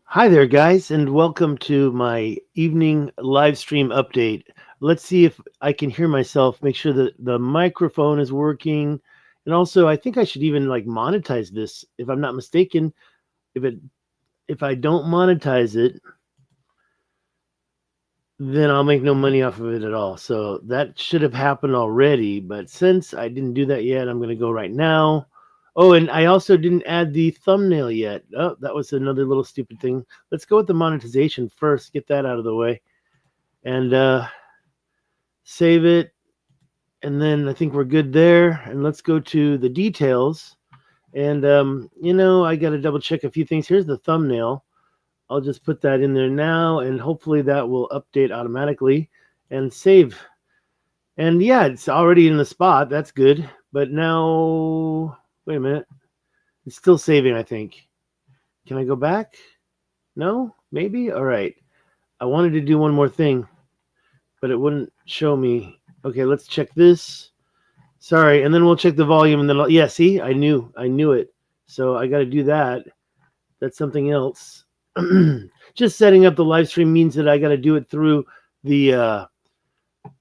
Hi there, guys, and welcome to my evening live stream update. Let's see if I can hear myself, make sure that the microphone is working. And also, I think I should even monetize this if I'm not mistaken. If it if I don't monetize it, then I'll make no money off of it at all. So that should have happened already, but since I didn't do that yet, I'm going to go right now. Oh, and I also didn't add the thumbnail yet. Oh, that was another little stupid thing. Let's go with the monetization first, get that out of the way, and save it. And then I think we're good there. And let's go to the details. And, I got to double check a few things. Here's the thumbnail. I'll just put that in there now, and hopefully that will update automatically and save. And yeah, it's already in the spot. That's good. But now, wait a minute. It's still saving, I think. Can I go back? No? Maybe? All right. I wanted to do one more thing, but it wouldn't show me. Okay, let's check this. Sorry, and then we'll check the volume, and then yeah, see, I knew it. So I got to do that. That's something else. Just setting up the live stream means that I got to do it through the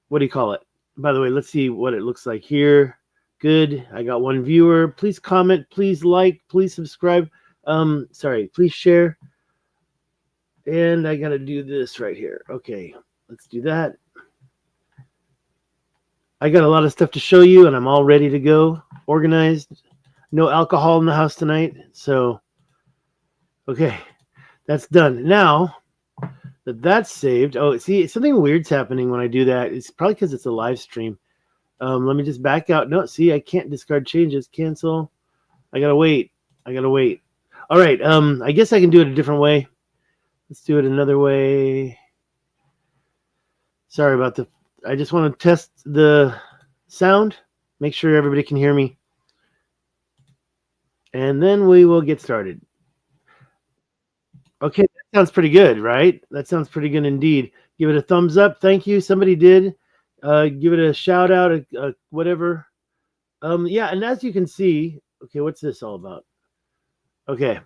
what do you call it? By the way, let's see what it looks like here. Good. I got one viewer. Please comment. Please like. Please subscribe. Please share. And I got to do this right here. Okay, let's do that. I got a lot of stuff to show you, and I'm all ready to go. Organized. No alcohol in the house tonight. So, okay, that's done. Now that that's saved. Oh, see, something weird's happening when I do that. It's probably because it's a live stream. Let me just back out. No, see, I can't discard changes. Cancel. I gotta wait. All right. I guess I can do it a different way. Let's do it another way. Sorry about the. I just want to test the sound. Make sure everybody can hear me. And then we will get started. Okay, that sounds pretty good, right? That sounds pretty good indeed. Give it a thumbs up. Thank you. Somebody did. Give it a shout out, whatever. Yeah, and as you can see, okay, what's this all about? Okay,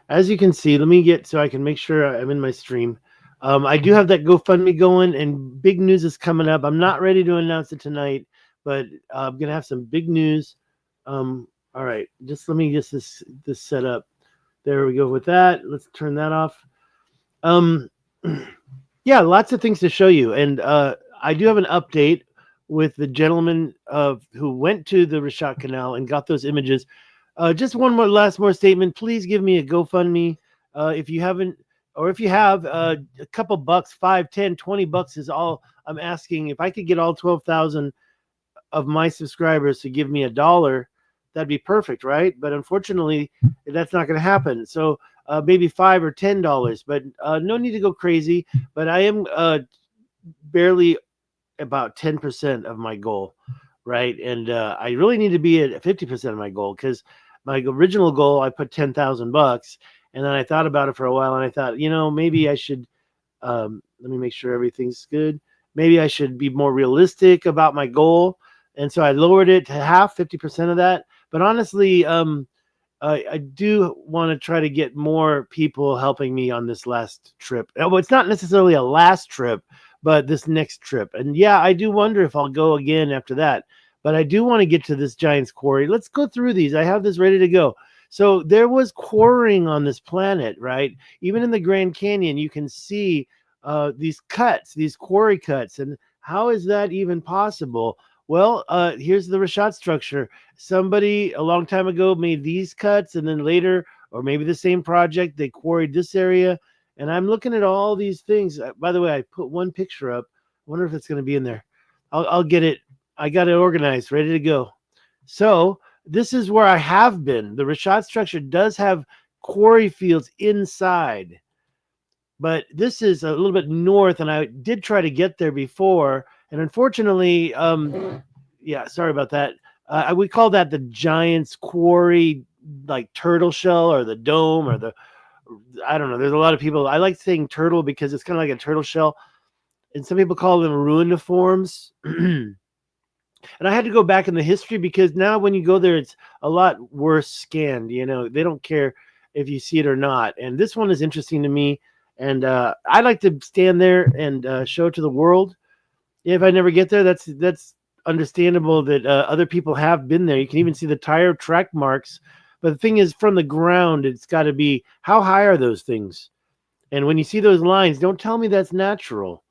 as you can see, let me get so I can make sure I'm in my stream. I do have that GoFundMe going, and big news is coming up. I'm not ready to announce it tonight, but I'm gonna have some big news. All right, just let me get this set up. There we go with that. Let's turn that off. Yeah, lots of things to show you, and I do have an update with the gentleman who went to the Richat Canal and got those images. Just one more statement. Please give me a GoFundMe if you haven't, or if you have a couple bucks, $5, $10, $20 is all I'm asking. If I could get all 12,000 of my subscribers to give me $1, that'd be perfect, right? But unfortunately, that's not going to happen. So maybe $5 or $10, but no need to go crazy. But I am barely about 10% of my goal, right? And I really need to be at 50% of my goal, because my original goal, I put $10,000, and then I thought about it for a while, and I thought, maybe I should. Let me make sure everything's good. Maybe I should be more realistic about my goal, and so I lowered it to half, 50% of that. But honestly, I do want to try to get more people helping me on this last trip. Well, it's not necessarily a last trip, but this next trip. And yeah, I do wonder if I'll go again after that. But I do want to get to this Giant's Quarry. Let's go through these. I have this ready to go. So there was quarrying on this planet, right? Even in the Grand Canyon, you can see these cuts, these quarry cuts. And how is that even possible? Well, here's the Richat structure. Somebody a long time ago made these cuts, and then later, or maybe the same project, they quarried this area. And I'm looking at all these things. By the way, I put one picture up. I wonder if it's going to be in there. I'll get it. I got it organized, ready to go. So this is where I have been. The Richat structure does have quarry fields inside, but this is a little bit north, and I did try to get there before. And unfortunately, yeah, sorry about that. We call that the Giant's Quarry, like turtle shell or the dome or I don't know. There's a lot of people. I like saying turtle because it's kind of like a turtle shell. And some people call them ruiniforms. And I had to go back in the history, because now when you go there, it's a lot worse scanned. They don't care. if you see it or not. And this one is interesting to me. And I like to stand there and show it to the world. If I never get there, that's understandable that other people have been there. You can even see the tire track marks. But the thing is, from the ground, it's got to be, how high are those things? And when you see those lines, don't tell me that's natural.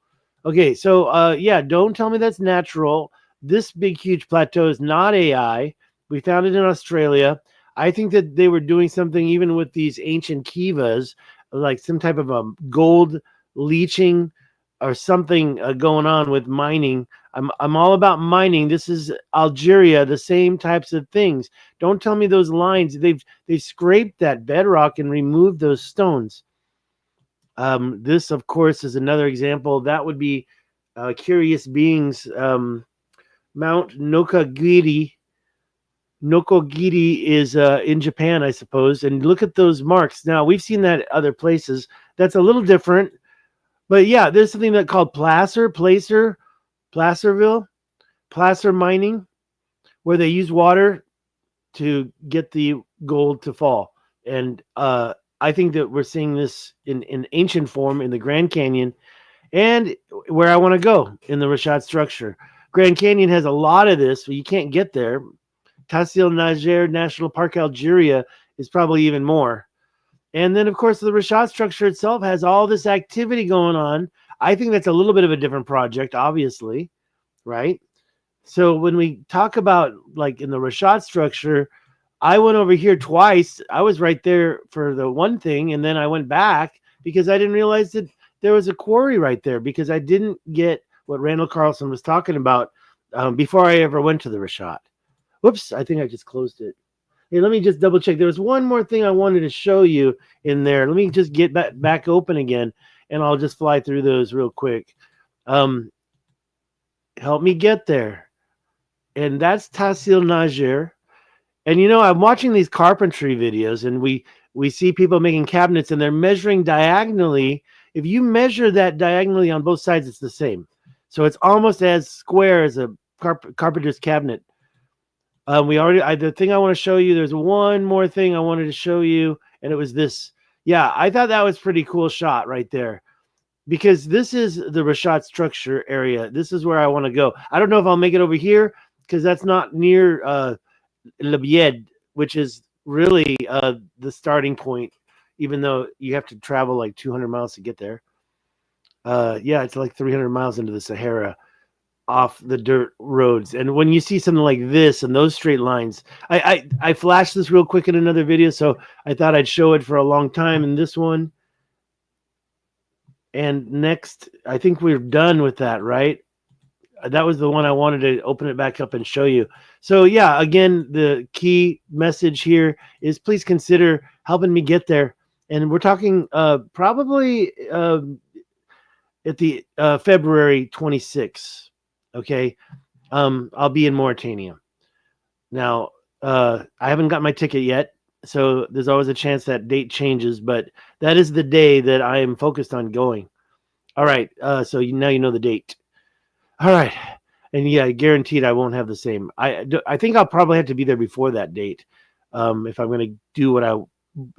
Okay, so yeah, don't tell me that's natural. This big, huge plateau is not AI. We found it in Australia. I think that they were doing something even with these ancient kivas, like some type of a gold leaching or something going on with mining. I'm all about mining. This is Algeria, the same types of things. Don't tell me those lines. They've scraped that bedrock and removed those stones. This, of course, is another example. That would be Curious Beings, Mount Nokogiri. Nokogiri is in Japan, I suppose. And look at those marks. Now, we've seen that other places. That's a little different. But yeah, there's something that called placer mining, where they use water to get the gold to fall. And I think that we're seeing this in ancient form in the Grand Canyon and where I want to go in the Richat structure. Grand Canyon has a lot of this, but you can't get there. Tassil Niger National Park, Algeria is probably even more. And then, of course, the Richat structure itself has all this activity going on. I think that's a little bit of a different project, obviously, right? So when we talk about, like, in the Richat structure, I went over here twice. I was right there for the one thing, and then I went back because I didn't realize that there was a quarry right there, because I didn't get what Randall Carlson was talking about before I ever went to the Richat. Whoops, I think I just closed it. Hey, let me just double check. There was one more thing I wanted to show you in there. Let me just get back open again, and I'll just fly through those real quick. Help me get there. And that's Tassil Niger. And, you know, I'm watching these carpentry videos, and we see people making cabinets, and they're measuring diagonally. If you measure that diagonally on both sides, it's the same. So it's almost as square as a carpenter's cabinet. The thing I want to show you, there's one more thing I wanted to show you, and it was this. Yeah, I thought that was pretty cool shot right there, because this is the Richat structure area. This is where I want to go. I don't know if I'll make it over here, because that's not near Le Bied, which is really the starting point, even though you have to travel like 200 miles to get there. Yeah, it's like 300 miles into the Sahara off the dirt roads. And when you see something like this and those straight lines, I flashed this real quick in another video, so I thought I'd show it for a long time in this one. And next, I think we're done with that, right? That was the one I wanted to open it back up and show you. So yeah, again, the key message here is please consider helping me get there. And we're talking probably at the February 26th. Okay. I'll be in Mauritania. Now, I haven't got my ticket yet, so there's always a chance that date changes, but that is the day that I am focused on going. All right. So now you know the date. All right. And yeah, guaranteed I won't have the same. I think I'll probably have to be there before that date if I'm going to do what I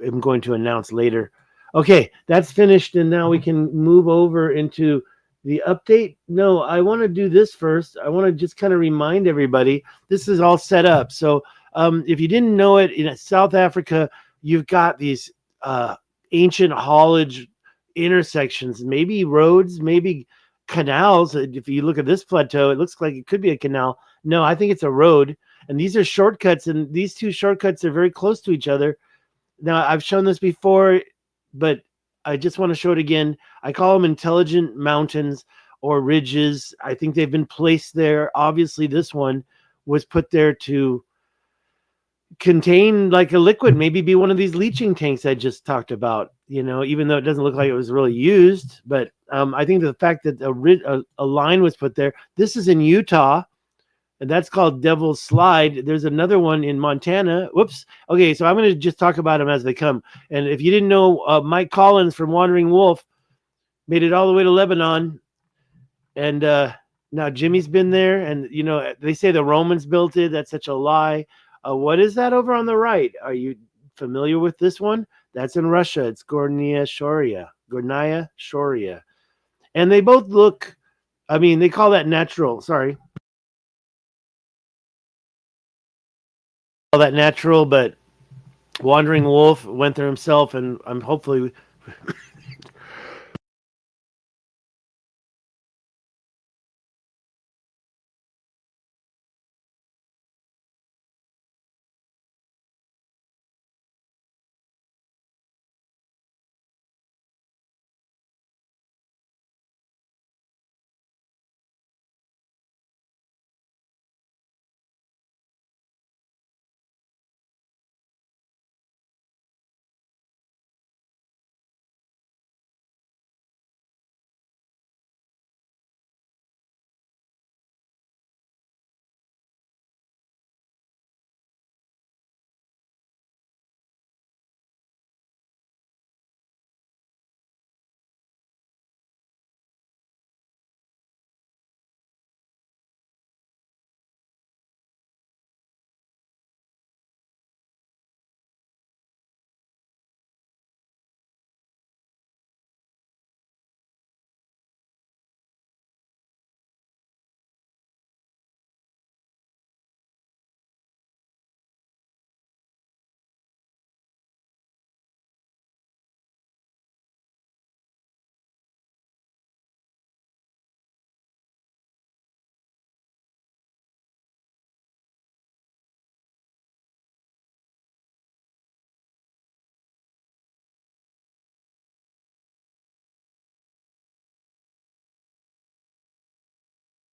am going to announce later. Okay, that's finished, and now we can move over into the update. No, I want to do this first. I want to just kind of remind everybody, this is all set up. So if you didn't know it, in South Africa, you've got these ancient haulage intersections, maybe roads, maybe canals. If you look at this plateau, it looks like it could be a canal. No, I think it's a road, and these are shortcuts, and these two shortcuts are very close to each other. Now, I've shown this before, but I just want to show it again. I call them intelligent mountains or ridges. I think they've been placed there. Obviously, this one was put there to contain like a liquid, maybe be one of these leaching tanks I just talked about, you know, even though it doesn't look like it was really used. But I think the fact that a line was put there, this is in Utah, and that's called Devil's Slide. There's another one in Montana. Whoops. Okay, so I'm going to just talk about them as they come. And if you didn't know, Mike Collins from Wandering Wolf made it all the way to Lebanon. And now Jimmy's been there. And, you know, they say the Romans built it. That's such a lie. What is that over on the right? Are you familiar with this one? That's in Russia. It's Gornaya Shoria. And they both look, I mean, they call that natural. Sorry. Call that natural, but Wandering Wolf went there himself, and I'm hopefully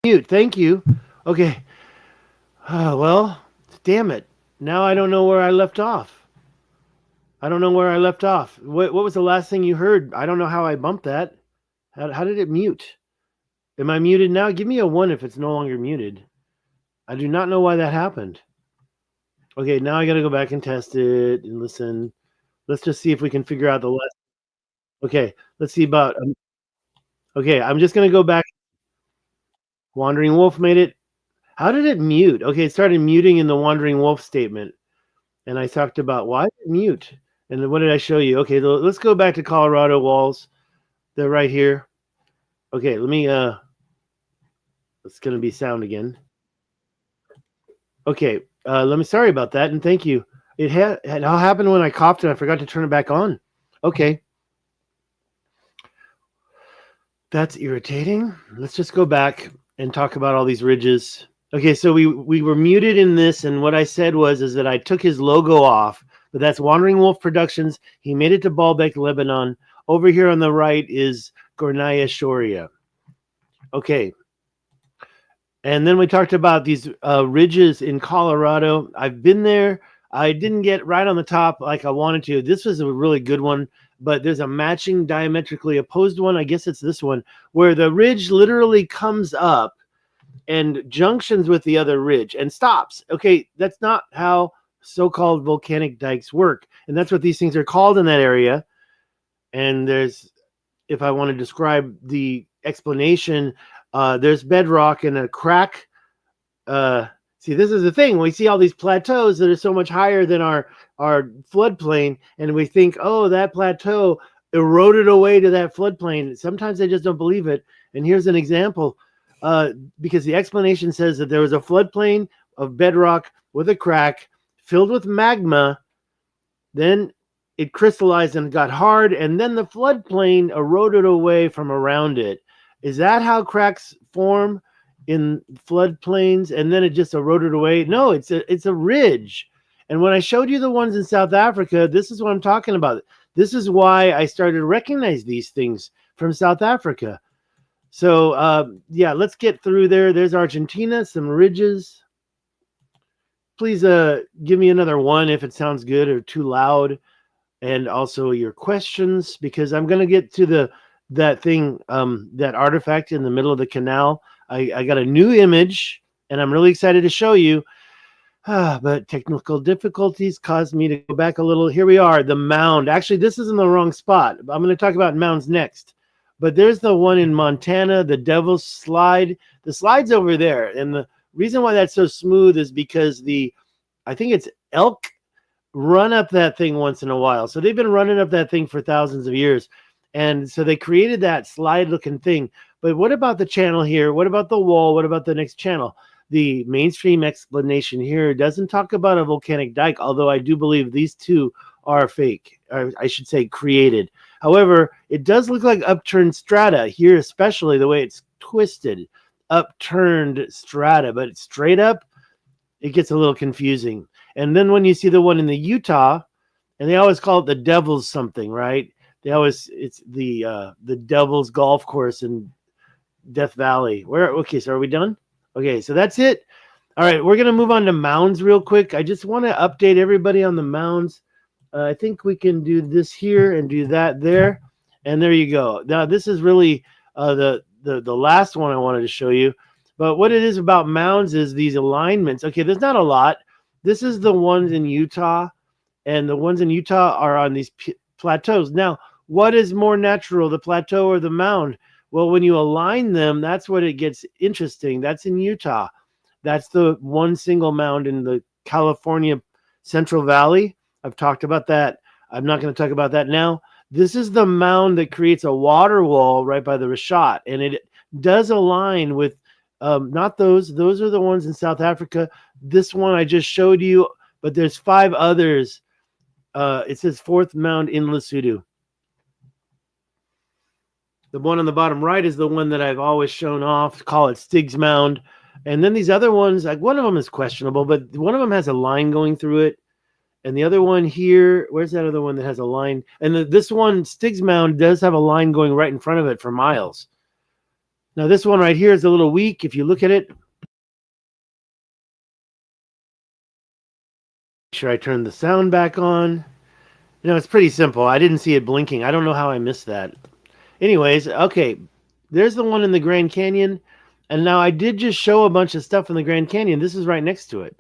mute. Thank you. Okay. Well, damn it. Now I don't know where I left off. What was the last thing you heard? I don't know how I bumped that. How did it mute? Am I muted now? Give me a 1 if it's no longer muted. I do not know why that happened. Okay, now I got to go back and test it and listen. Let's just see if we can figure out the last. Okay, let's see about. Okay, I'm just going to go back. Wandering Wolf made it. How did it mute? Okay, it started muting in the Wandering Wolf statement. And I talked about why did it mute? And then what did I show you? Okay, let's go back to Colorado walls. They're right here. Okay, let me it's going to be sound again. Okay, sorry about that, and thank you. It all happened when I coughed and I forgot to turn it back on. Okay. That's irritating. Let's just go back and talk about all these ridges. Okay, so we were muted in this, and what I said is that I took his logo off, but that's Wandering Wolf Productions. He made it to Baalbek, Lebanon. Over here on the right is Gornaya Shoria. Okay. And then we talked about these ridges in Colorado. I've been there. I didn't get right on the top like I wanted to. This was a really good one, but there's a matching diametrically opposed one. I guess it's this one, where the ridge literally comes up and junctions with the other ridge and stops. Okay, that's not how so-called volcanic dikes work. And that's what these things are called in that area. And there's, if I want to describe the explanation, there's bedrock and a crack. See, this is the thing. We see all these plateaus that are so much higher than our floodplain, and we think, oh, that plateau eroded away to that floodplain. Sometimes they just don't believe it. And here's an example. Because the explanation says that there was a floodplain of bedrock with a crack filled with magma. Then it crystallized and got hard, and then the floodplain eroded away from around it. Is that how cracks form in floodplains, and then it just eroded away? No, it's a ridge. And when I showed you the ones in South Africa, this is what I'm talking about. This is why I started to recognize these things from South Africa. So, yeah, let's get through there. There's Argentina, some ridges. Please give me another 1 if it sounds good or too loud. And also your questions, because I'm going to get to that thing, that artifact in the middle of the canal. I got a new image, and I'm really excited to show you. But technical difficulties caused me to go back a little. Here we are, the mound. Actually, this is in the wrong spot. I'm going to talk about mounds next. But there's the one in Montana, the Devil's Slide. The slide's over there. And the reason why that's so smooth is because I think it's elk run up that thing once in a while. So they've been running up that thing for thousands of years. And so they created that slide looking thing. But what about the channel here? What about the wall? What about the next channel? The mainstream explanation here doesn't talk about a volcanic dike, although I do believe these two are fake, or I should say created. However, it does look like upturned strata here, especially the way it's twisted, upturned strata, but straight up, it gets a little confusing. And then when you see the one in the Utah, and they always call it the Devil's something, right? It's the Devil's Golf Course in Death Valley. Okay, so are we done? Okay, so that's it. All right, we're gonna move on to mounds real quick. I just want to update everybody on the mounds. I think we can do this here and do that there, and there you go. Now this is really the last one I wanted to show you. But what it is about mounds is these alignments. Okay, there's not a lot. This is the ones in Utah, and the ones in Utah are on these plateaus. Now, what is more natural, the plateau or the mound? Well, when you align them, that's what it gets interesting. That's in Utah. That's the one single mound in the California Central Valley. I've talked about that. I'm not going to talk about that now. This is the mound that creates a water wall right by the Richat, and it does align with not those. Those are the ones in South Africa. This one I just showed you, but there's 5 others. It says 4th mound in Lesotho. The one on the bottom right is the one that I've always shown off. Call it Stig's Mound. And then these other ones, like one of them is questionable, but one of them has a line going through it. And the other one here, where's that other one that has a line? And this one, Stig's Mound, does have a line going right in front of it for miles. Now this one right here is a little weak. If you look at it, make sure I turn the sound back on. You know, it's pretty simple. I didn't see it blinking. I don't know how I missed that. Anyways, okay, there's the one in the Grand Canyon. And now I did just show a bunch of stuff in the Grand Canyon. This is right next to it.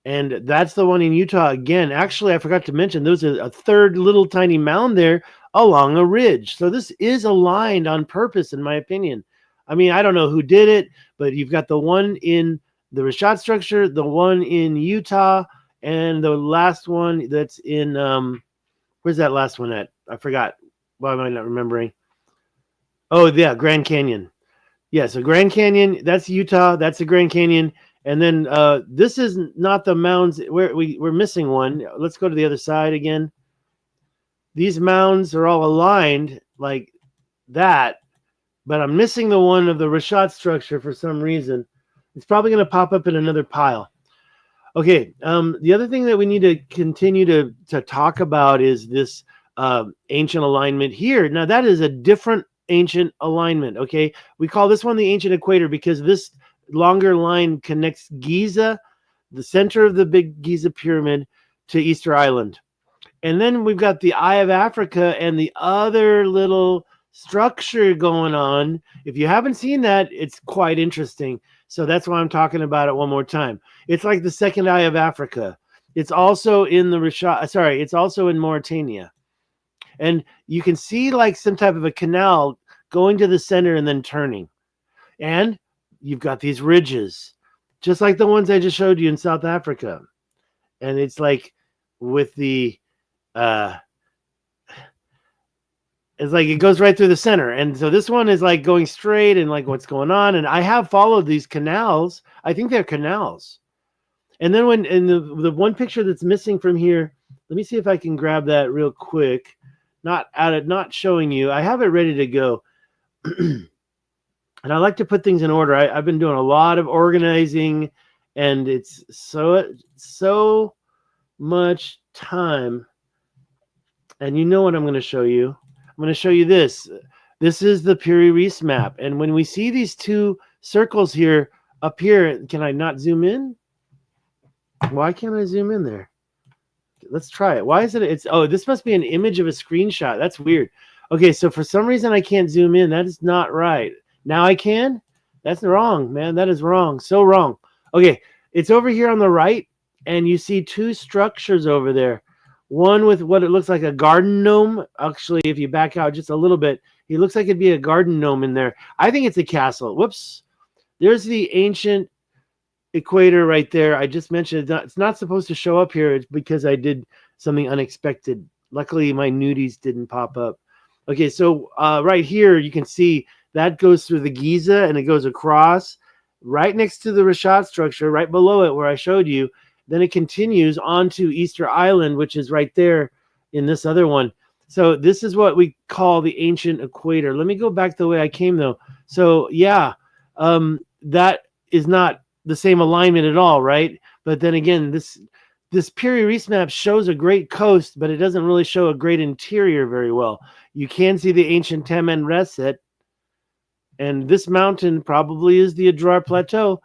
And that's the one in Utah again. Actually, I forgot to mention, there's a third little tiny mound there along a ridge. So this is aligned on purpose, in my opinion. I mean, I don't know who did it, but you've got the one in the Richat structure, the one in Utah, and the last one that's in, where's that last one at? I forgot. Why am I not remembering? Oh, yeah, Grand Canyon. Yeah, so Grand Canyon, that's Utah, that's the Grand Canyon. And then this is not the mounds. We're missing one. Let's go to the other side again. These mounds are all aligned like that, but I'm missing the one of the Richat structure for some reason. It's probably going to pop up in another pile. Okay, the other thing that we need to continue to talk about is this ancient alignment here. Now, that is a different ancient alignment, okay? We call this one the ancient equator because this longer line connects Giza, the center of the big Giza pyramid, to Easter Island. And then we've got the Eye of Africa and the other little structure going on. If you haven't seen that, it's quite interesting. So that's why I'm talking about it one more time. It's like the second Eye of Africa. It's also in the Richat, sorry, it's also in Mauritania. And you can see like some type of a canal going to the center and then turning. And you've got these ridges, just like the ones I just showed you in South Africa. And it's like with the, it's like it goes right through the center. And so this one is like going straight and like what's going on. And I have followed these canals. I think they're canals. And then when in the one picture that's missing from here, let me see if I can grab that real quick. Not showing you. I have it ready to go. And I like to put things in order. I've been doing a lot of organizing, and it's so much time. And you know what I'm going to show you? I'm going to show you this. This is the Piri Reis map. And when we see these two circles here up here, can I not zoom in? Why can't I zoom in there? Let's try it. Why is it? Oh, this must be an image of a screenshot. That's weird. Okay, so for some reason I can't zoom in. That is not right. Now I can? That's wrong, man. That is wrong. So wrong. Okay, it's over here on the right, and you see two structures over there. One with what it looks like a garden gnome. Actually, if you back out just a little bit, it looks like it'd be a garden gnome in there. I think it's a castle. Whoops. There's the ancient equator right there. I just mentioned it's not supposed to show up here. It's because I did something unexpected. Luckily, my nudies didn't pop up. Okay, so right here, you can see that goes through the Giza and it goes across right next to the Richat structure, right below it where I showed you. Then it continues onto Easter Island, which is right there in this other one. So this is what we call the ancient equator. Let me go back the way I came, though. So, yeah, that is not the same alignment at all, right? But then again, this Piri Reis map shows a great coast, but it doesn't really show a great interior very well. You can see the ancient Taman Reset, and this mountain probably is the Adrar Plateau.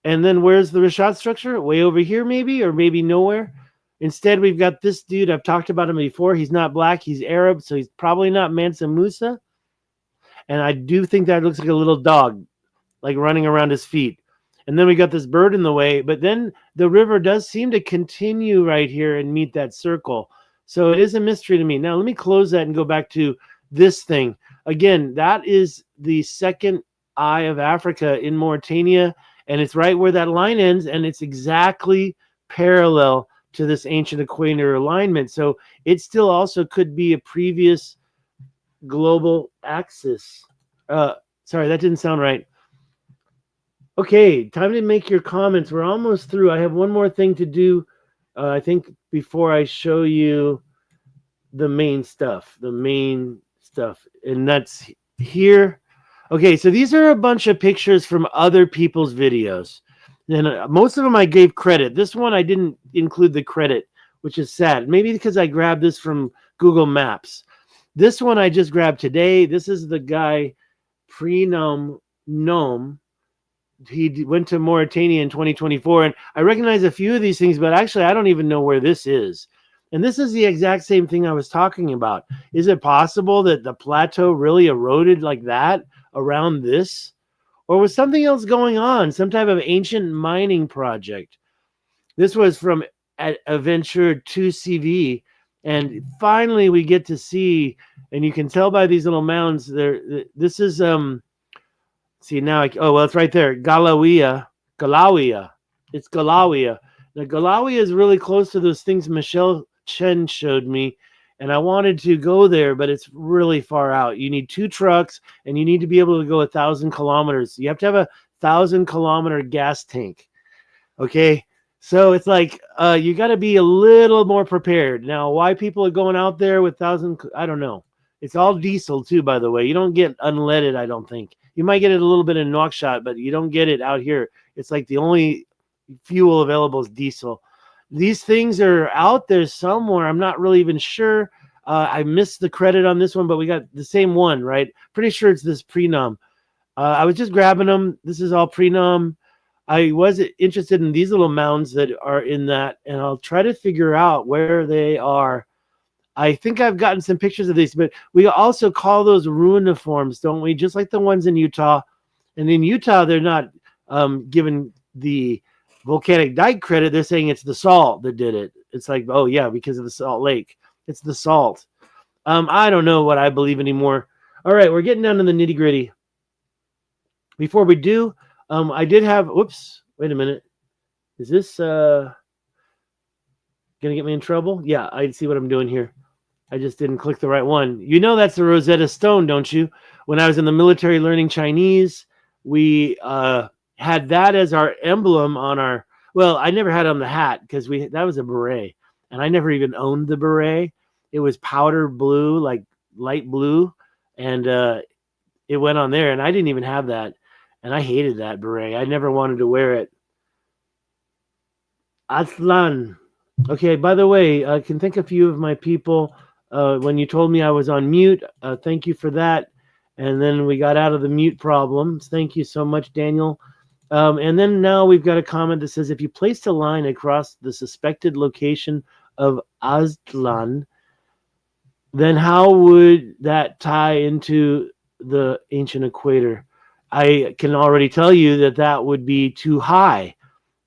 And then where's the Richat structure? Way over here, maybe, or maybe nowhere. Instead, we've got this dude. I've talked about him before. He's not black. He's Arab, so he's probably not Mansa Musa. And I do think that looks like a little dog, like running around his feet. And then we got this bird in the way. But then the river does seem to continue right here and meet that circle. So it is a mystery to me. Now, let me close that and go back to this thing. Again, that is the second eye of Africa in Mauritania. And it's right where that line ends. And it's exactly parallel to this ancient equator alignment. So it still also could be a previous global axis. Sorry, that didn't sound right. Okay, time to make your comments. We're almost through. I have one more thing to do, I think, before I show you the main stuff. And that's here. Okay, so these are a bunch of pictures from other people's videos. And most of them I gave credit. This one I didn't include the credit, which is sad. Maybe because I grabbed this from Google Maps. This one I just grabbed today. This is the guy, Prenom Nom. He went to Mauritania in 2024. And I recognize a few of these things, but actually I don't even know where this is. And this is the exact same thing I was talking about. Is it possible that the plateau really eroded like that around this? Or was something else going on? Some type of ancient mining project? This was from Adventure 2CV. And finally we get to see, and you can tell by these little mounds there, this is, see now, it's right there. Galawia. It's Galawia. Now, Galawia is really close to those things Michelle Chen showed me, and I wanted to go there, but it's really far out. You need 2 trucks, and you need to be able to go 1,000 kilometers. You have to have a 1,000-kilometer gas tank. Okay, so it's like you got to be a little more prepared. Now, why people are going out there with 1,000? I don't know. It's all diesel too, by the way. You don't get unleaded, I don't think. You might get it a little bit in Nouakchott, but you don't get it out here. It's like the only fuel available is diesel. These things are out there somewhere. I'm not really even sure. I missed the credit on this one, but we got the same one, right? Pretty sure it's this Prenom. I was just grabbing them. This is all Prenom. I was interested in these little mounds that are in that, and I'll try to figure out where they are. I think I've gotten some pictures of these, but we also call those ruiniforms, don't we? Just like the ones in Utah. And in Utah, they're not given the volcanic dike credit. They're saying it's the salt that did it. It's like, oh yeah, because of the Salt Lake. It's the salt. I don't know what I believe anymore. All right, we're getting down to the nitty gritty. Before we do, I did have, whoops, wait a minute. Is this gonna get me in trouble? Yeah, I see what I'm doing here. I just didn't click the right one. You know that's the Rosetta Stone, don't you? When I was in the military learning Chinese, we had that as our emblem on our, well, I never had it on the hat because that was a beret. And I never even owned the beret. It was powder blue, like light blue. And it went on there. And I didn't even have that. And I hated that beret. I never wanted to wear it. Aslan. Okay, by the way, I can thank a few of my people. When you told me I was on mute, thank you for that. And then we got out of the mute problems. Thank you so much, Daniel. And then now we've got a comment that says, if you placed a line across the suspected location of Aztlan, then how would that tie into the ancient equator? I can already tell you that that would be too high.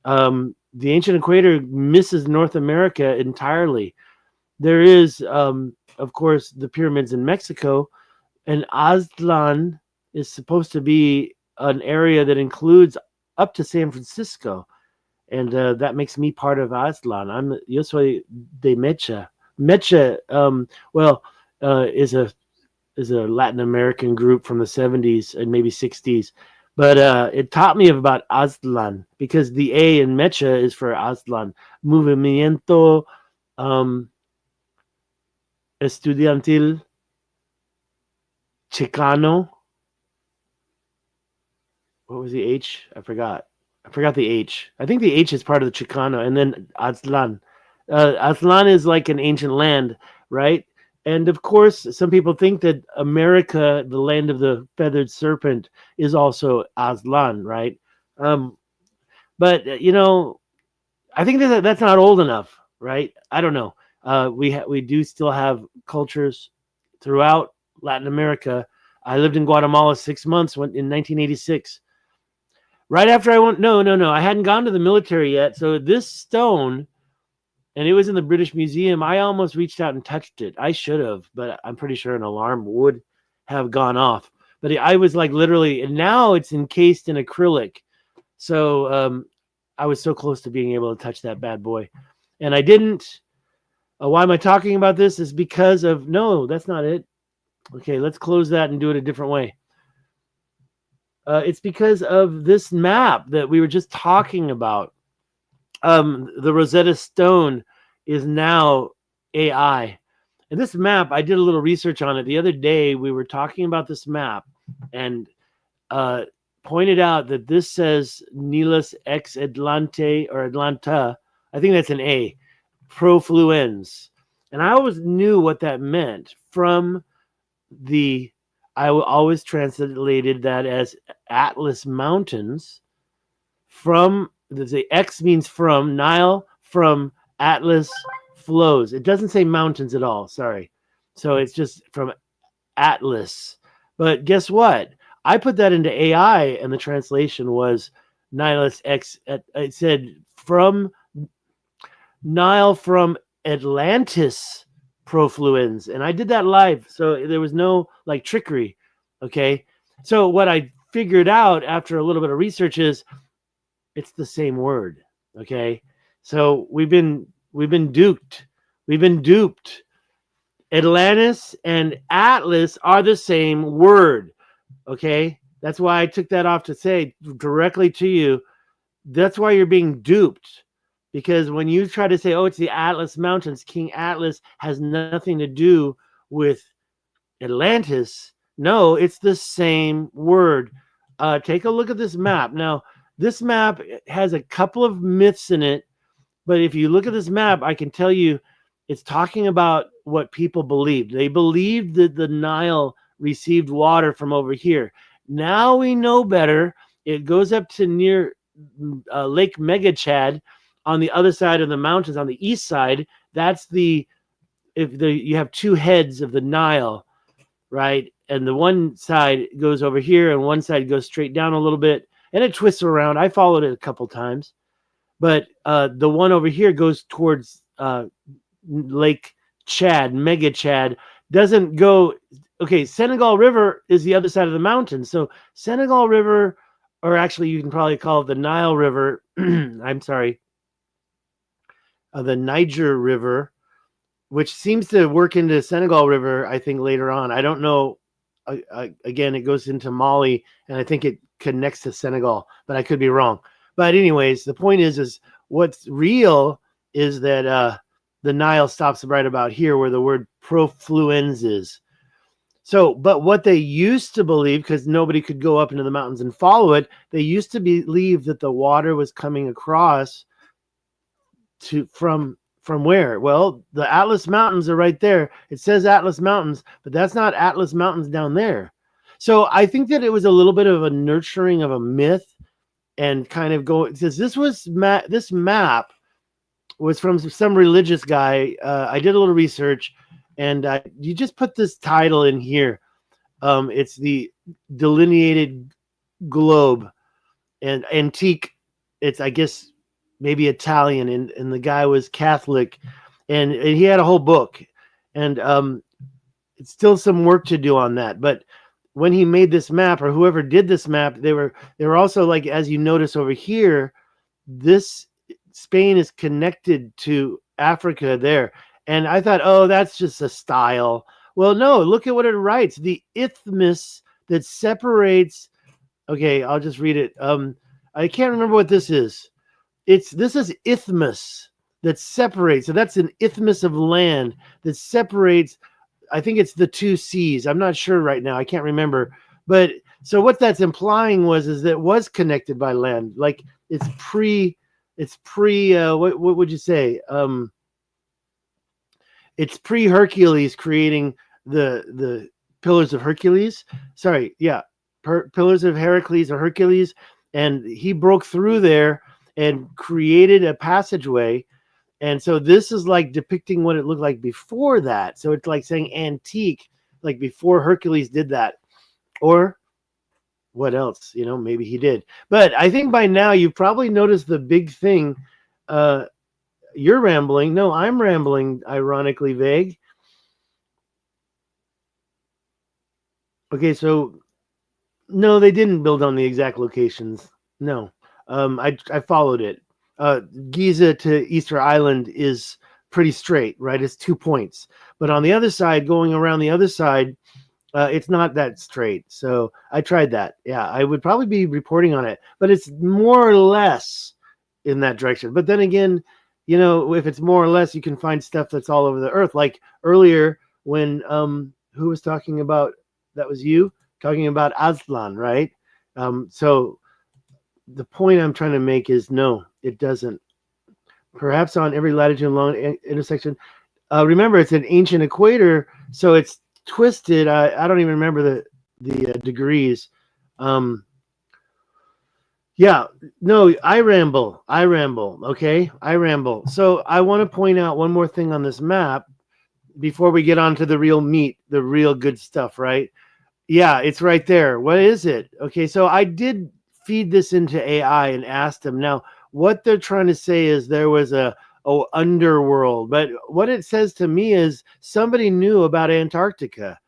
The ancient equator misses North America entirely. There is, of course, the pyramids in Mexico, and Aztlan is supposed to be an area that includes up to San Francisco, and that makes me part of Aztlan. Yo soy de Mecha. Mecha, is a Latin American group from the 70s and maybe 60s. But it taught me about Aztlan because the A in Mecha is for Aztlan. Movimiento Estudiantil Chicano. What was the H? I forgot the H. I think the H is part of the Chicano, and then Aztlan. Aztlan is like an ancient land, right? And of course, some people think that America, the land of the feathered serpent, is also Aztlan, right? But I think that's not old enough, right? I don't know. We do still have cultures throughout Latin America. I lived in Guatemala 6 months in 1986. Right after I went, no, I hadn't gone to the military yet. So this stone, and it was in the British Museum, I almost reached out and touched it. I should have, but I'm pretty sure an alarm would have gone off. But I was like literally, and now it's encased in acrylic. So I was so close to being able to touch that bad boy. And I didn't. Why am I talking about this? Is because of, no, that's not it. Okay, let's close that and do it a different way. It's because of this map that we were just talking about. The Rosetta Stone is now AI. And this map, I did a little research on it. The other day, we were talking about this map and pointed out that this says Nilas ex Atlante or Atlanta. I think that's an A. Profluens. And I always knew what that meant from I always translated that as Atlas Mountains. From the X means from, Nile from, Atlas flows. It doesn't say mountains at all. Sorry. So it's just from Atlas. But guess what? I put that into AI and the translation was Nilus X. It said from Nile from Atlantis profluens. And I did that live. So there was no like trickery. Okay. So what I figured out after a little bit of research is it's the same word. Okay. So we've been duped. We've been duped. Atlantis and Atlas are the same word. Okay. That's why I took that off to say directly to you. That's why you're being duped. Because when you try to say, oh, it's the Atlas Mountains, King Atlas has nothing to do with Atlantis. No, it's the same word. Take a look at this map. Now, this map has a couple of myths in it, but if you look at this map, I can tell you it's talking about what people believed. They believed that the Nile received water from over here. Now we know better. It goes up to near Lake Megachad on the other side of the mountains, on the east side. That's you have two heads of the Nile, right? And the one side goes over here and one side goes straight down a little bit and it twists around. I followed it a couple times, but the one over here goes towards Lake Chad, Mega Chad, doesn't go. Okay, Senegal River is the other side of the mountain. So Senegal River, or actually you can probably call it the Nile River. I'm sorry. The Niger River, which seems to work into Senegal River, I think later on. I don't know. Again, it goes into Mali, and I think it connects to Senegal, but I could be wrong. But anyways, the point is what's real is that the Nile stops right about here where the word profluens is. So, but what they used to believe, because nobody could go up into the mountains and follow it, they used to believe that the water was coming across from where? Well, the Atlas Mountains are right there. It says Atlas Mountains, but that's not Atlas Mountains down there. So I think that it was a little bit of a nurturing of a myth and kind of go, because this map was from some religious guy. I did a little research and you just put this title in here. It's the delineated globe and antique. It's, I guess, maybe Italian, and the guy was Catholic, and he had a whole book, and it's still some work to do on that. But when he made this map, or whoever did this map, they were also like, as you notice over here, this Spain is connected to Africa there. And I thought, oh, that's just a style. Well, no, look at what it writes. The isthmus that separates. Okay, I'll just read it. I can't remember what this is. This is isthmus that separates. So that's an isthmus of land that separates. I think it's the two seas. I'm not sure right now. I can't remember. But so what that's implying is that it was connected by land. Like it's pre. What would you say? It's pre-Hercules creating the Pillars of Hercules. Sorry, yeah, Pillars of Heracles or Hercules, and he broke through there and created a passageway. And so this is like depicting what it looked like before that. So it's like saying antique, like before Hercules did that, or what else? Maybe he did. But I think by now you've probably noticed the big thing. You're rambling. No, I'm rambling, ironically vague. Okay, so no, they didn't build on the exact locations. No, I followed it. Giza to Easter Island is pretty straight, right? It's 2 points. But on the other side, going around the other side, it's not that straight. So I tried that. Yeah, I would probably be reporting on it, but it's more or less in that direction. But then again, if it's more or less, you can find stuff that's all over the earth. Like earlier when who was talking about, that was you talking about Aslan, right? So the point I'm trying to make is no, it doesn't. Perhaps on every latitude and long intersection. Remember, it's an ancient equator, so it's twisted. I don't even remember the degrees. Yeah, no, I ramble. Okay, I ramble. So I want to point out one more thing on this map before we get on to the real meat, the real good stuff, right? Yeah, it's right there. What is it? Okay, so I did feed this into AI and asked them. Now, what they're trying to say is there was a underworld, but what it says to me is somebody knew about Antarctica.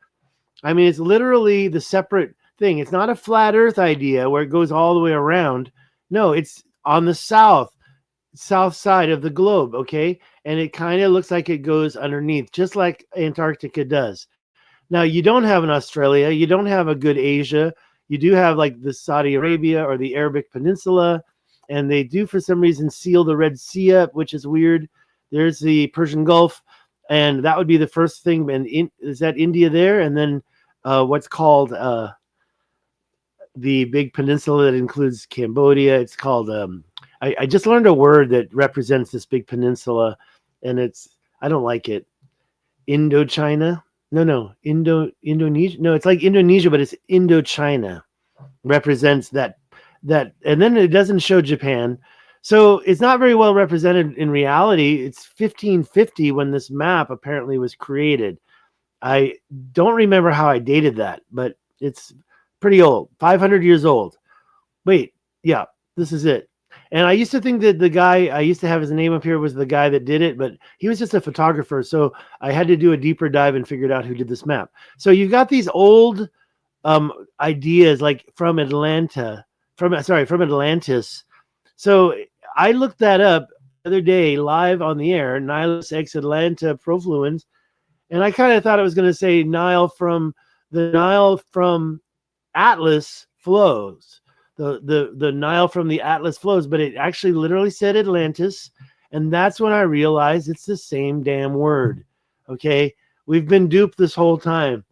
I mean, it's literally the separate thing. It's not a flat earth idea where it goes all the way around. No, it's on the south side of the globe, okay? And it kind of looks like it goes underneath, just like Antarctica does. Now, you don't have an Australia. You don't have a good Asia. You do have like the Saudi Arabia or the Arabic Peninsula, and they do for some reason seal the Red Sea up, which is weird. There's the Persian Gulf, and that would be the first thing. And is that India there? And then what's called the big peninsula that includes Cambodia. It's called I just learned a word that represents this big peninsula, and I don't like it. Indochina. No, Indonesia. No, it's like Indonesia, but it's Indochina. Represents that, and then it doesn't show Japan. So it's not very well represented in reality. It's 1550 when this map apparently was created. I don't remember how I dated that, but it's pretty old, 500 years old. Wait, yeah, this is it. And I used to think that the guy, I used to have his name up here, was the guy that did it, but he was just a photographer. So I had to do a deeper dive and figured out who did this map. So you've got these old ideas like from Atlantis. So I looked that up the other day live on the air, Nilus ex Atlanta profluens, and I kind of thought it was going to say the Nile from Atlas flows. The Nile from the Atlas flows, but it actually literally said Atlantis, and that's when I realized it's the same damn word. Okay, we've been duped this whole time.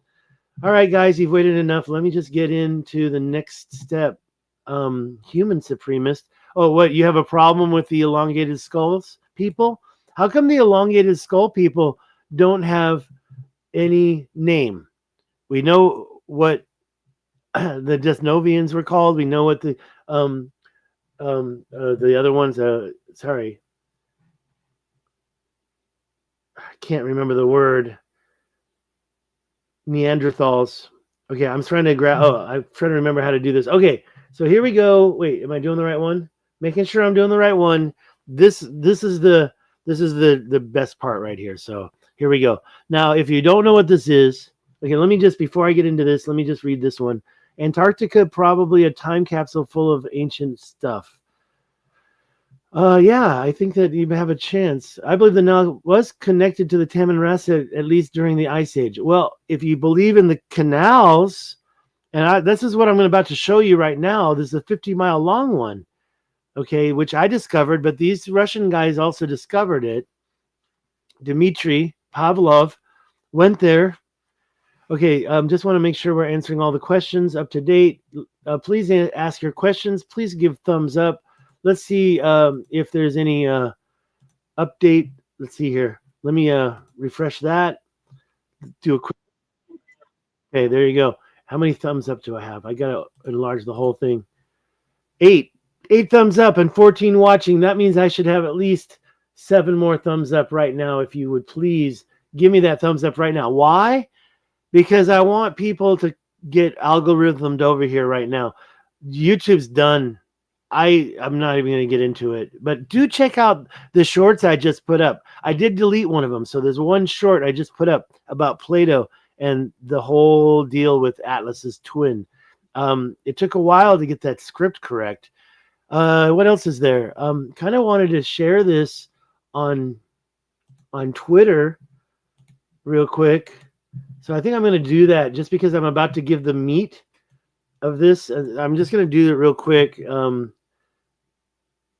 All right, guys, you've waited enough. Let me just get into the next step. Human supremacist. Oh, what? You have a problem with the elongated skulls people? How come the elongated skull people don't have any name? We know what the Desnovians were called. We know what the other ones. Sorry, I can't remember the word. Neanderthals. Okay, I'm trying to I'm trying to remember how to do this. Okay, so here we go. Wait, am I doing the right one? Making sure I'm doing the right one. This is the best part right here. So here we go. Now, if you don't know what this is, Okay, let me just, before I get into this, let me just read this one. Antarctica, probably a time capsule full of ancient stuff. Yeah, I think that you have a chance. I believe the Nile was connected to the Tamanrasa at least during the Ice Age. Well, if you believe in the canals, and this is what I'm about to show you right now. This is a 50-mile long one, okay, which I discovered, but these Russian guys also discovered it. Dmitry Pavlov went there. Okay, just want to make sure we're answering all the questions up to date. Please ask your questions. Please give thumbs up. Let's see if there's any update. Let's see here. Let me refresh that. Do a quick. Okay, there you go. How many thumbs up do I have? I gotta enlarge the whole thing. 8. 8 thumbs up and 14 watching. That means I should have at least 7 more thumbs up right now. If you would please give me that thumbs up right now. Why? Because I want people to get algorithmed over here right now. YouTube's done. I'm not even going to get into it, but do check out the shorts I just put up. I did delete one of them, so there's one short I just put up about Plato and the whole deal with Atlas's twin. It took a while to get that script correct. What else is there? Kind of wanted to share this on Twitter real quick. So I think I'm going to do that just because I'm about to give the meat of this. I'm just going to do it real quick.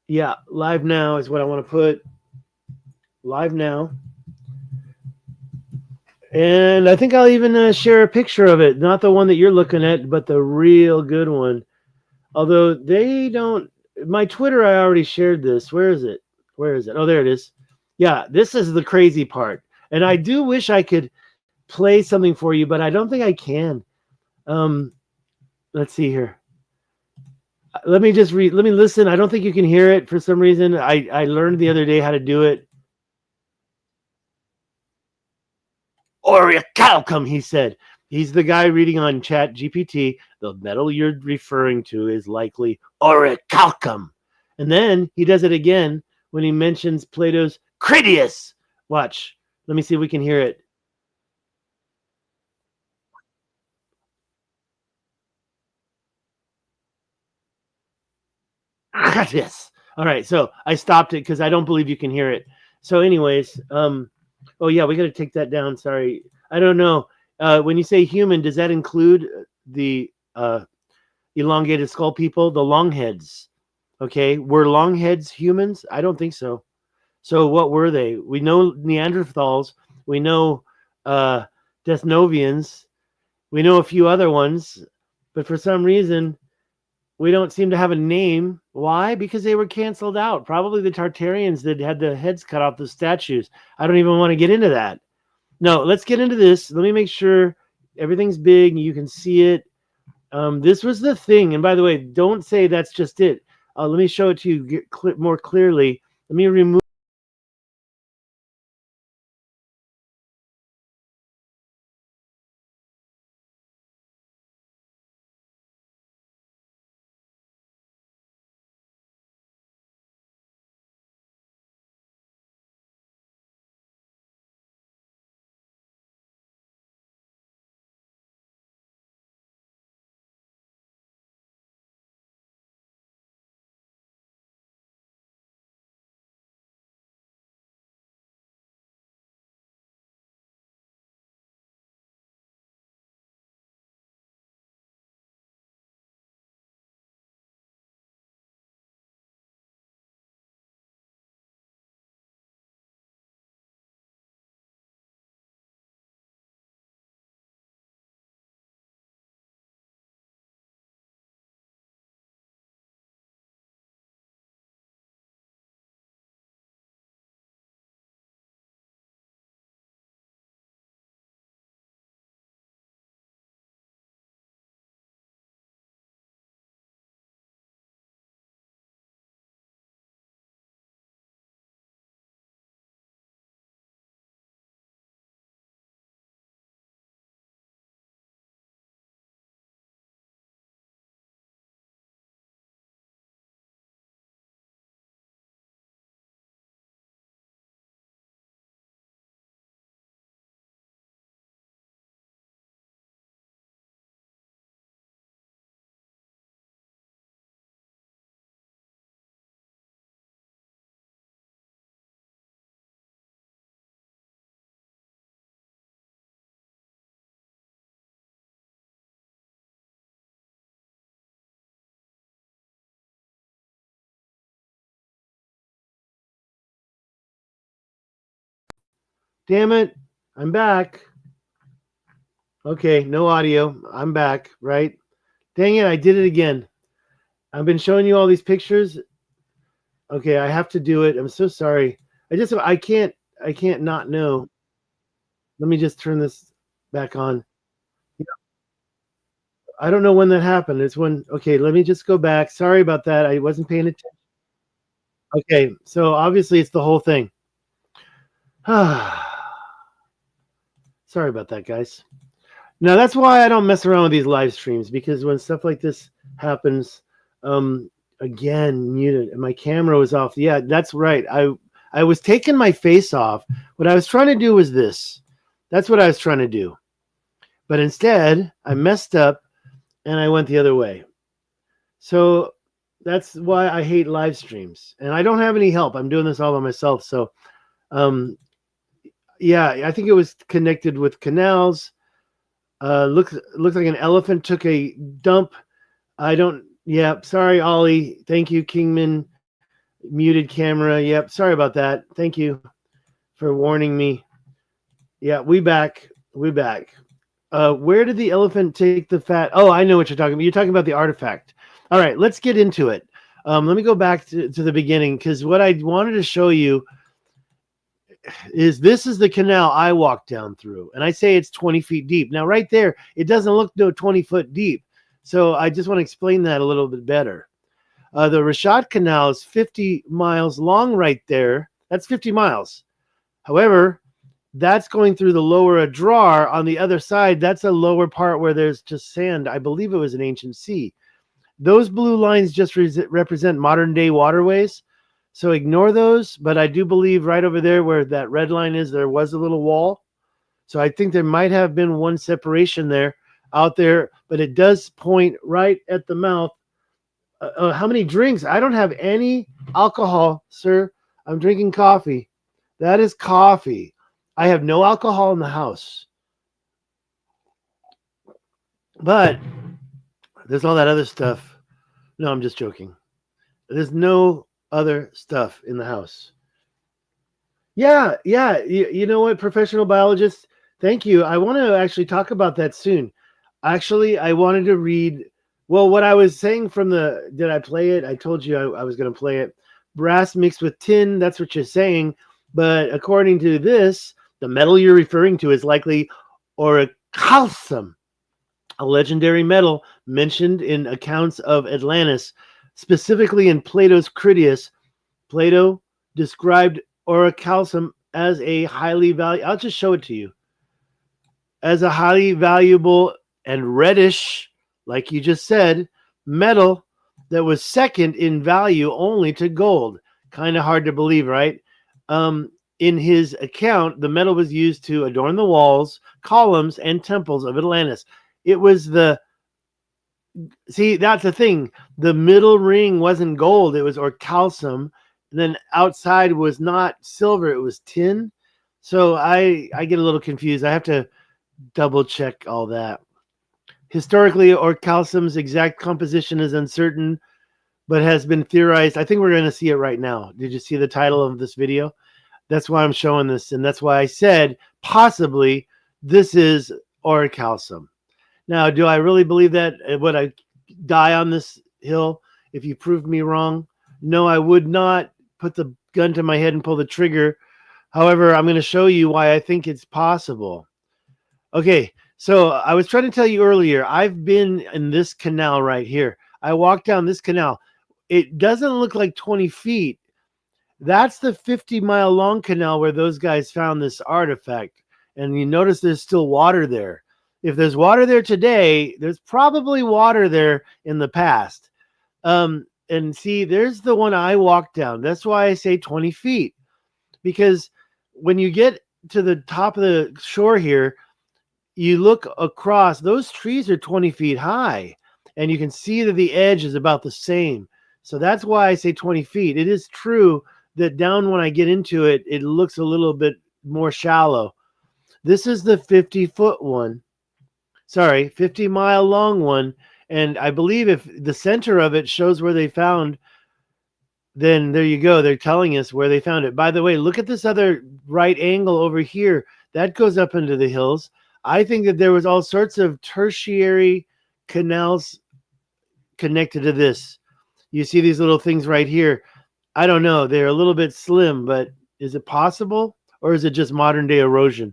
Yeah, live now is what I want to put. Live now. And I think I'll even share a picture of it. Not the one that you're looking at, but the real good one. Although they don't... My Twitter, I already shared this. Where is it? Where is it? Oh, there it is. Yeah, this is the crazy part. And I do wish I could play something for you, but I don't think I can. Let's see here. Let me just read. Let me listen. I don't think you can hear it for some reason. I learned the other day how to do it. Orichalcum, he said. He's the guy reading on Chat GPT. The metal you're referring to is likely Orichalcum. And then he does it again when he mentions Plato's Critias. Watch. Let me see if we can hear it. Critias. All right, so I stopped it because I don't believe you can hear it. So, anyways, oh yeah, we got to take that down. Sorry, I don't know. When you say human, does that include the elongated skull people, the longheads? Okay, were longheads humans? I don't think so. So what were they? We know Neanderthals. We know Deathnovians. We know a few other ones, but for some reason we don't seem to have a name. Why? Because they were canceled out. Probably the Tartarians that had the heads cut off the statues. I don't even want to get into that. No, let's get into this. Let me make sure everything's big. You can see it. This was the thing. And by the way, don't say that's just it. Let me show it to you more clearly. Let me remove. Damn it. I'm back. Okay, no audio. I'm back, right? Dang it, I did it again. I've been showing you all these pictures. Okay, I have to do it. I'm so sorry. I can't not know. Let me just turn this back on. I don't know when that happened. It's when, okay, let me just go back. Sorry about that. I wasn't paying attention. Okay, so obviously it's the whole thing. Sorry about that, guys. Now that's why I don't mess around with these live streams, because when stuff like this happens, again, muted, and my camera was off. Yeah, that's right. I was taking my face off. What I was trying to do was this. That's what I was trying to do. But instead, I messed up and I went the other way. So that's why I hate live streams. And I don't have any help. I'm doing this all by myself. So yeah, I think it was connected with canals. Looks like an elephant took a dump. Yeah, sorry, Ollie. Thank you, Kingman. Muted camera. Yep, sorry about that. Thank you for warning me. Yeah, we back. Where did the elephant take the fat? Oh, I know what you're talking about. You're talking about the artifact. All right, let's get into it. Let me go back to the beginning, because what I wanted to show you is this is the canal I walked down through, and I say it's 20 feet deep. Now, right there, it doesn't look no 20 foot deep. So I just want to explain that a little bit better. The Richat Canal is 50 miles long right there. That's 50 miles. However, that's going through the lower Adrar. On the other side, that's a lower part where there's just sand. I believe it was an ancient sea. Those blue lines just represent modern day waterways. So ignore those. But I do believe right over there where that red line is, there was a little wall. So I think there might have been one separation there out there, but it does point right at the mouth. How many drinks? I don't have any alcohol, sir. I'm drinking coffee. That is coffee. I have no alcohol in the house. But there's all that other stuff. No, I'm just joking. There's no other stuff in the house. Yeah. You know what, professional biologist? Thank you. I want to actually talk about that soon. Actually, I wanted to read, well, what I was saying from did I play it? I told you I was going to play it. Brass mixed with tin, that's what you're saying. But according to this, the metal you're referring to is likely Orichalcum, a legendary metal mentioned in accounts of Atlantis, specifically in Plato's Critias. Plato described Orichalcum as a highly valuable, I'll just show it to you, as a highly valuable and reddish, like you just said, metal that was second in value only to gold. Kind of hard to believe, right? In his account, the metal was used to adorn the walls, columns, and temples of Atlantis. It was see, that's the thing. The middle ring wasn't gold. It was Orichalcum. And then outside was not silver. It was tin. So I get a little confused. I have to double check all that. Historically, Orichalcum's exact composition is uncertain, but has been theorized. I think we're going to see it right now. Did you see the title of this video? That's why I'm showing this, and that's why I said possibly this is Orichalcum. Now, do I really believe that? Would I die on this hill if you proved me wrong? No, I would not put the gun to my head and pull the trigger. However, I'm going to show you why I think it's possible. Okay, so I was trying to tell you earlier, I've been in this canal right here. I walked down this canal. It doesn't look like 20 feet. That's the 50-mile long canal where those guys found this artifact. And you notice there's still water there. If there's water there today, there's probably water there in the past. And see, there's the one I walked down. That's why I say 20 feet. Because when you get to the top of the shore here, you look across, those trees are 20 feet high. And you can see that the edge is about the same. So that's why I say 20 feet. It is true that down when I get into it, it looks a little bit more shallow. This is the 50-foot one. Sorry, 50-mile long one. And I believe if the center of it shows where they found then there you go. They're telling us where they found it. By the way, look at this other right angle over here. That goes up into the hills. I think that there was all sorts of tertiary canals connected to this. You see these little things right here. I don't know. They're a little bit slim, but is it possible? Or is it just modern day erosion?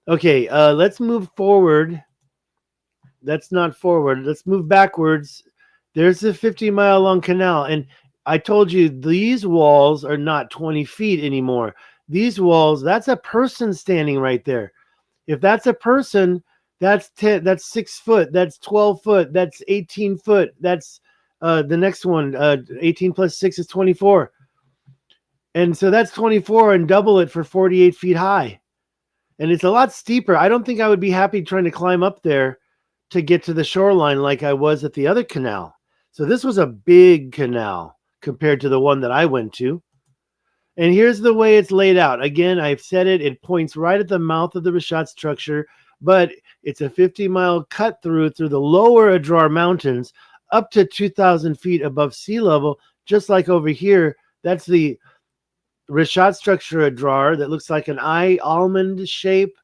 Okay, let's move forward. That's not forward. Let's move backwards. There's a 50-mile long canal. And I told you these walls are not 20 feet anymore. These walls, that's a person standing right there. If that's a person, that's 6 foot, that's 12 foot, that's 18 foot. That's the next one, 18 plus 6 is 24. And so that's 24 and double it for 48 feet high. And it's a lot steeper. I don't think I would be happy trying to climb up there to get to the shoreline like I was at the other canal. So this was a big canal compared to the one that I went to. And here's the way it's laid out. Again, I've said it. It points right at the mouth of the Richat structure, but it's a 50-mile cut through the lower Adrar Mountains up to 2,000 feet above sea level, just like over here. That's the Richat structure Adrar that looks like an almond shape.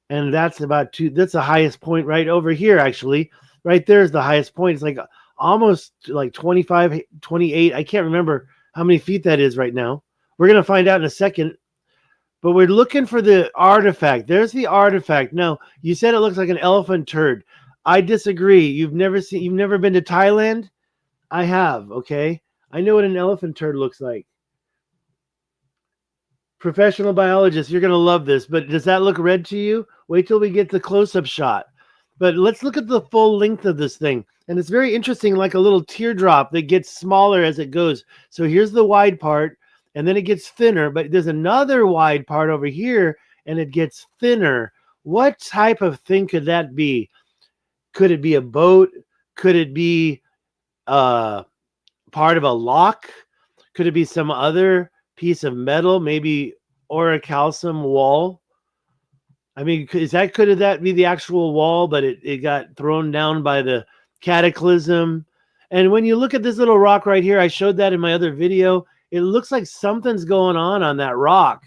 And that's that's the highest point right over here, actually. Right there is the highest point. It's like almost like 25, 28. I can't remember how many feet that is right now. We're going to find out in a second. But we're looking for the artifact. There's the artifact. Now, you said it looks like an elephant turd. I disagree. You've never been to Thailand? I have, okay? I know what an elephant turd looks like. Professional biologist, you're going to love this, but does that look red to you? Wait till we get the close-up shot. But let's look at the full length of this thing. And it's very interesting, like a little teardrop that gets smaller as it goes. So here's the wide part, and then it gets thinner, but there's another wide part over here, and it gets thinner. What type of thing could that be? Could it be a boat? Could it be part of a lock? Could it be some other piece of metal, maybe Orichalcum wall? I mean, could that be the actual wall, but it got thrown down by the cataclysm? And when you look at this little rock right here, I showed that in my other video. It looks like something's going on that rock.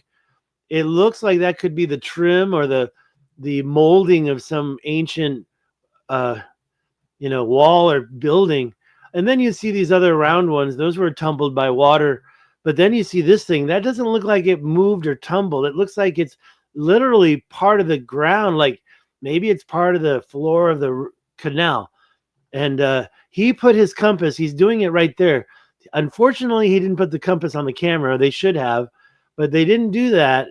It looks like that could be the trim or the molding of some ancient wall or building. And then you see these other round ones. Those were tumbled by water. But then you see this thing. That doesn't look like it moved or tumbled. It looks like it's literally part of the ground. Like maybe it's part of the floor of the canal. And he put his compass. He's doing it right there. Unfortunately, he didn't put the compass on the camera. They should have, but they didn't do that.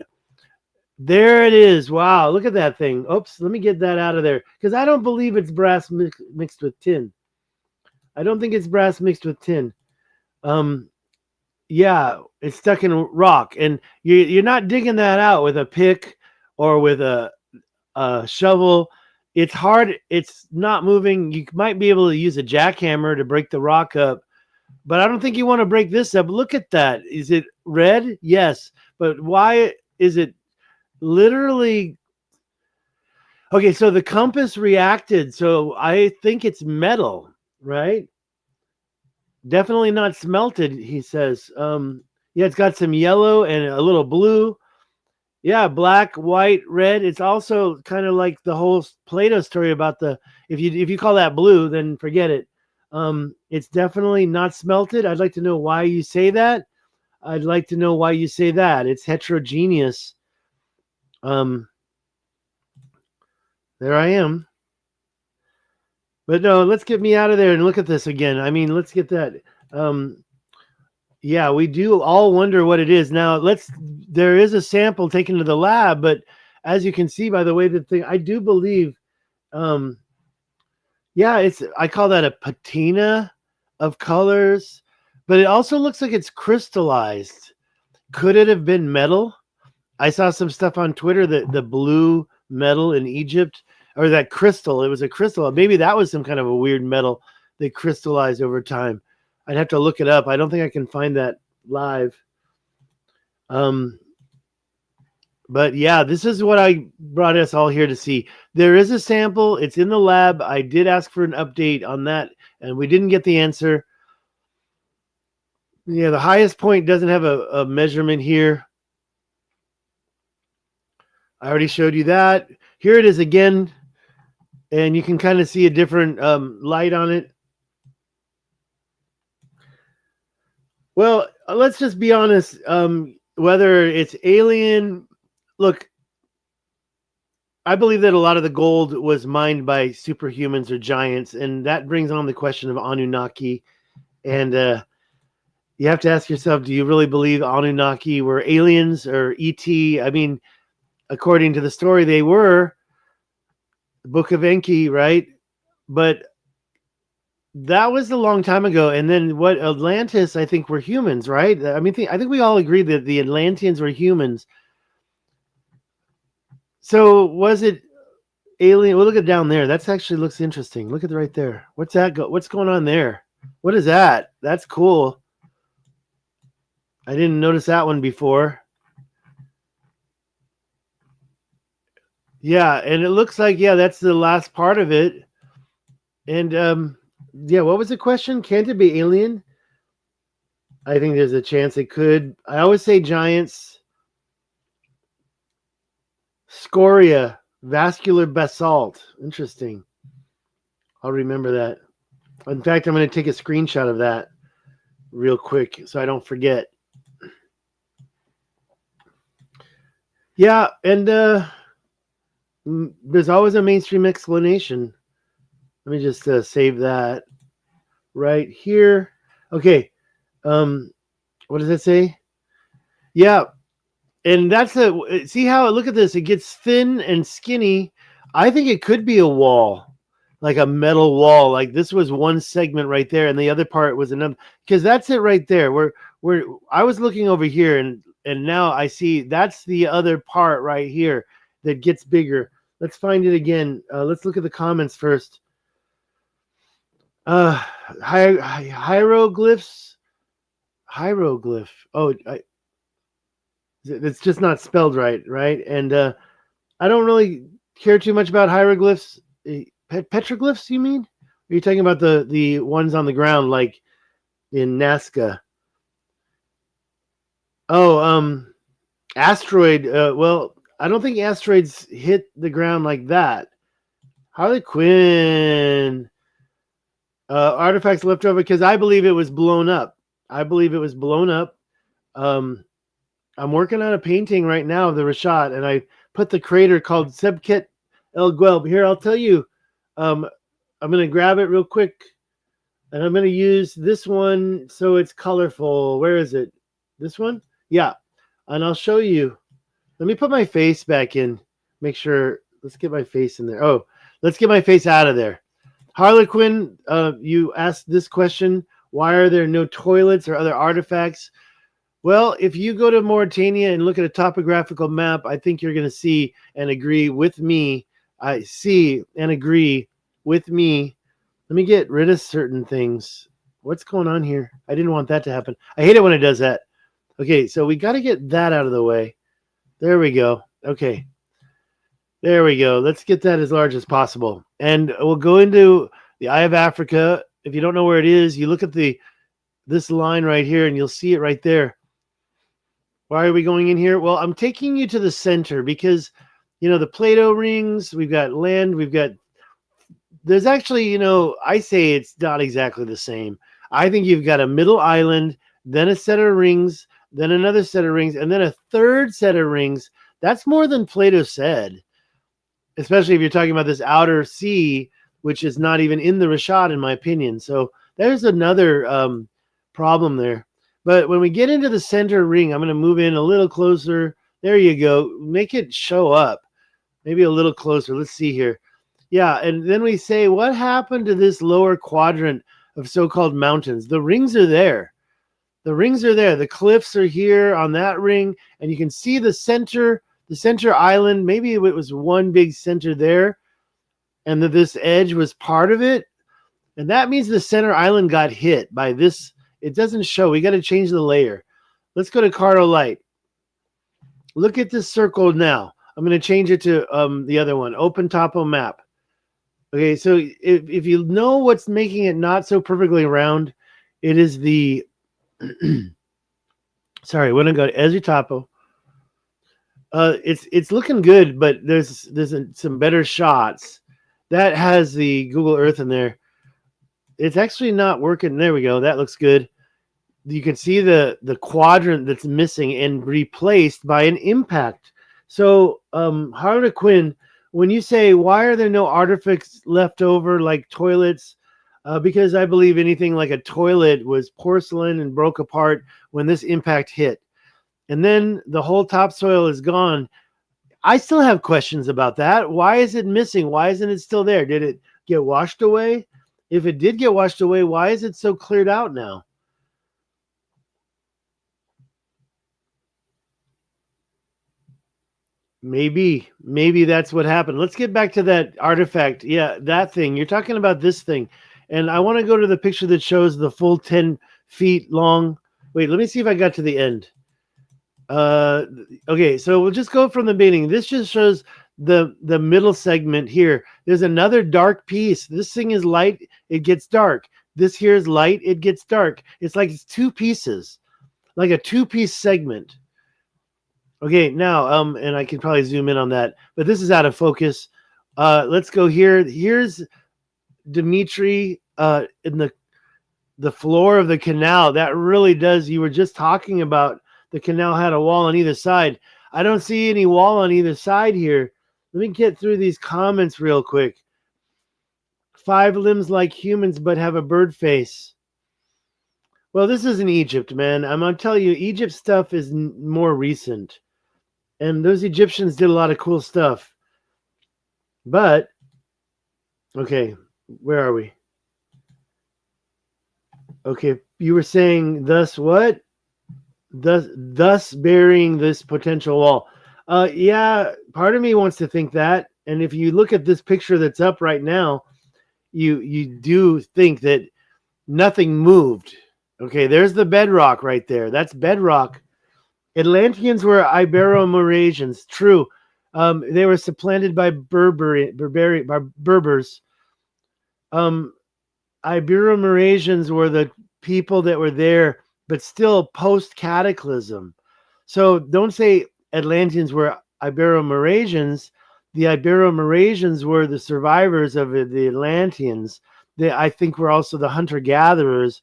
There it is. Wow, look at that thing. Oops, let me get that out of there because I don't believe it's brass mixed with tin. I don't think it's brass mixed with tin. Yeah, it's stuck in rock, and you're not digging that out with a pick or with a shovel. It's hard. It's not moving. You might be able to use a jackhammer to break the rock up, but I don't think you want to break this up. Look at that. Is it red? Yes, but why is it literally? Okay, so the compass reacted, so I think it's metal, right? Definitely not smelted, he says. Yeah, it's got some yellow and a little blue. Yeah, black, white, red. It's also kind of like the whole Plato story about if you call that blue, then forget it. It's definitely not smelted. I'd like to know why you say that. I'd like to know why you say that. It's heterogeneous. There I am. But no, let's get me out of there and look at this again. I mean, let's get that. Yeah, we do all wonder what it is. Now, there is a sample taken to the lab, but as you can see by the way the thing, I do believe, yeah, I call that a patina of colors, but it also looks like it's crystallized. Could it have been metal? I saw some stuff on Twitter that the blue metal in Egypt, or that crystal, it was a crystal. Maybe that was some kind of a weird metal that crystallized over time. I'd have to look it up. I don't think I can find that live. But yeah, this is what I brought us all here to see. There is a sample. It's in the lab. I did ask for an update on that, and we didn't get the answer. Yeah, the highest point doesn't have a measurement here. I already showed you that. Here it is again, and you can kind of see a different light on it. Well, let's just be honest. Whether it's alien, look, I believe that a lot of the gold was mined by superhumans or giants, and that brings on the question of Anunnaki. And you have to ask yourself, do you really believe Anunnaki were aliens or ET? I mean, according to the story, they were. The Book of Enki, right? But that was a long time ago. And then what Atlantis, I think, were humans, right? I mean, I think we all agree that the Atlanteans were humans. So was it alien? Well, look at down there. That's actually looks interesting. Look at right there. What's that? What's going on there? What is that? That's cool. I didn't notice that one before. Yeah, and it looks like, yeah, that's the last part of it. And yeah, what was the question? Can't it be alien? I think there's a chance it could. I always say giants. Scoria, vascular basalt. Interesting. I'll remember that. In fact, I'm going to take a screenshot of that real quick so I don't forget. Yeah, and there's always a mainstream explanation. Let me just save that right here. Okay. What does it say? Yeah. And that's see how, look at this. It gets thin and skinny. I think it could be a wall, like a metal wall. Like this was one segment right there, and the other part was another. Because that's it right there. Where I was looking over here, and now I see that's the other part right here that gets bigger. Let's find it again. Let's look at the comments first. Hieroglyphs. Hieroglyph. Oh, it's just not spelled right, right? And I don't really care too much about hieroglyphs. Petroglyphs, you mean? Are you talking about the ones on the ground, like in Nazca? Oh, asteroid. Well, I don't think asteroids hit the ground like that. Harley Quinn. Artifacts left over because I believe it was blown up. I believe it was blown up. I'm working on a painting right now of the Richat, and I put the crater called Sebket El Guelb. Here, I'll tell you. I'm going to grab it real quick, and I'm going to use this one so it's colorful. Where is it? This one? Yeah. And I'll show you. Let me put my face back in. Make sure. Let's get my face in there. Oh, let's get my face out of there. Harlequin, you asked this question. Why are there no toilets or other artifacts? Well, if you go to Mauritania and look at a topographical map, I think you're going to see and agree with me. I see and agree with me. Let me get rid of certain things. What's going on here? I didn't want that to happen. I hate it when it does that. Okay, so we got to get that out of the way. There we go. Okay. There we go. Let's get that as large as possible. And we'll go into the Eye of Africa. If you don't know where it is, you look at this line right here and you'll see it right there. Why are we going in here? Well, I'm taking you to the center because, the Plato rings, we've got land, there's actually, I say it's not exactly the same. I think you've got a middle island, then a set of rings, then another set of rings, and then a third set of rings. That's more than Plato said, especially if you're talking about this outer sea, which is not even in the Richat, in my opinion. So there's another problem there. But when we get into the center ring, I'm going to move in a little closer. There you go. Make it show up. Maybe a little closer. Let's see here. Yeah, and then we say, what happened to this lower quadrant of so-called mountains? The rings are there. The rings are there. The cliffs are here on that ring, and you can see the center island. Maybe it was one big center there, and that this edge was part of it. And that means the center island got hit by this. It doesn't show. We got to change the layer. Let's go to Cardo Light. Look at this circle now. I'm going to change it to the other one, Open Topo Map. Okay, so if you know what's making it not so perfectly round, it is the Sorry, when I go to Ezutapo, it's looking good, but there's some better shots. That has the Google Earth in there. It's actually not working. There we go. That looks good. You can see the quadrant that's missing and replaced by an impact. So, Harlequin, when you say why are there no artifacts left over like toilets? Because I believe anything like a toilet was porcelain and broke apart when this impact hit. And then the whole topsoil is gone. I still have questions about that. Why is it missing? Why isn't it still there? Did it get washed away? If it did get washed away, why is it so cleared out now? Maybe that's what happened. Let's get back to that artifact. Yeah, that thing. You're talking about this thing. And I want to go to the picture that shows the full 10 feet long. Wait, let me see if I got to the end. Okay, so we'll just go from the beginning. This just shows the middle segment here. There's another dark piece. This thing is light, it gets dark. This here is light, it gets dark. It's like it's two pieces, like a two-piece segment. Okay, now, and I can probably zoom in on that, but this is out of focus. Let's go here. Here's Dimitri in the floor of the canal. That really does, you were just talking about the canal had a wall on either side. I don't see any wall on either side here. Let me get through these comments real quick. 5 limbs like humans, but have a bird face. Well, this isn't Egypt, man. I'm going to tell you, Egypt stuff is more recent. And those Egyptians did a lot of cool stuff. But, okay, where are we? Okay, you were saying thus what? Thus burying this potential wall. Yeah, part of me wants to think that. And if you look at this picture that's up right now, you do think that nothing moved. Okay, there's the bedrock right there. That's bedrock. Atlanteans were Ibero-Maurasians. True. They were supplanted by Berbers. Ibero-Maurasians were the people that were there, but still post-cataclysm. So don't say Atlanteans were Ibero-Maurasians. The Ibero-Maurasians were the survivors of the Atlanteans. They, I think, were also the hunter-gatherers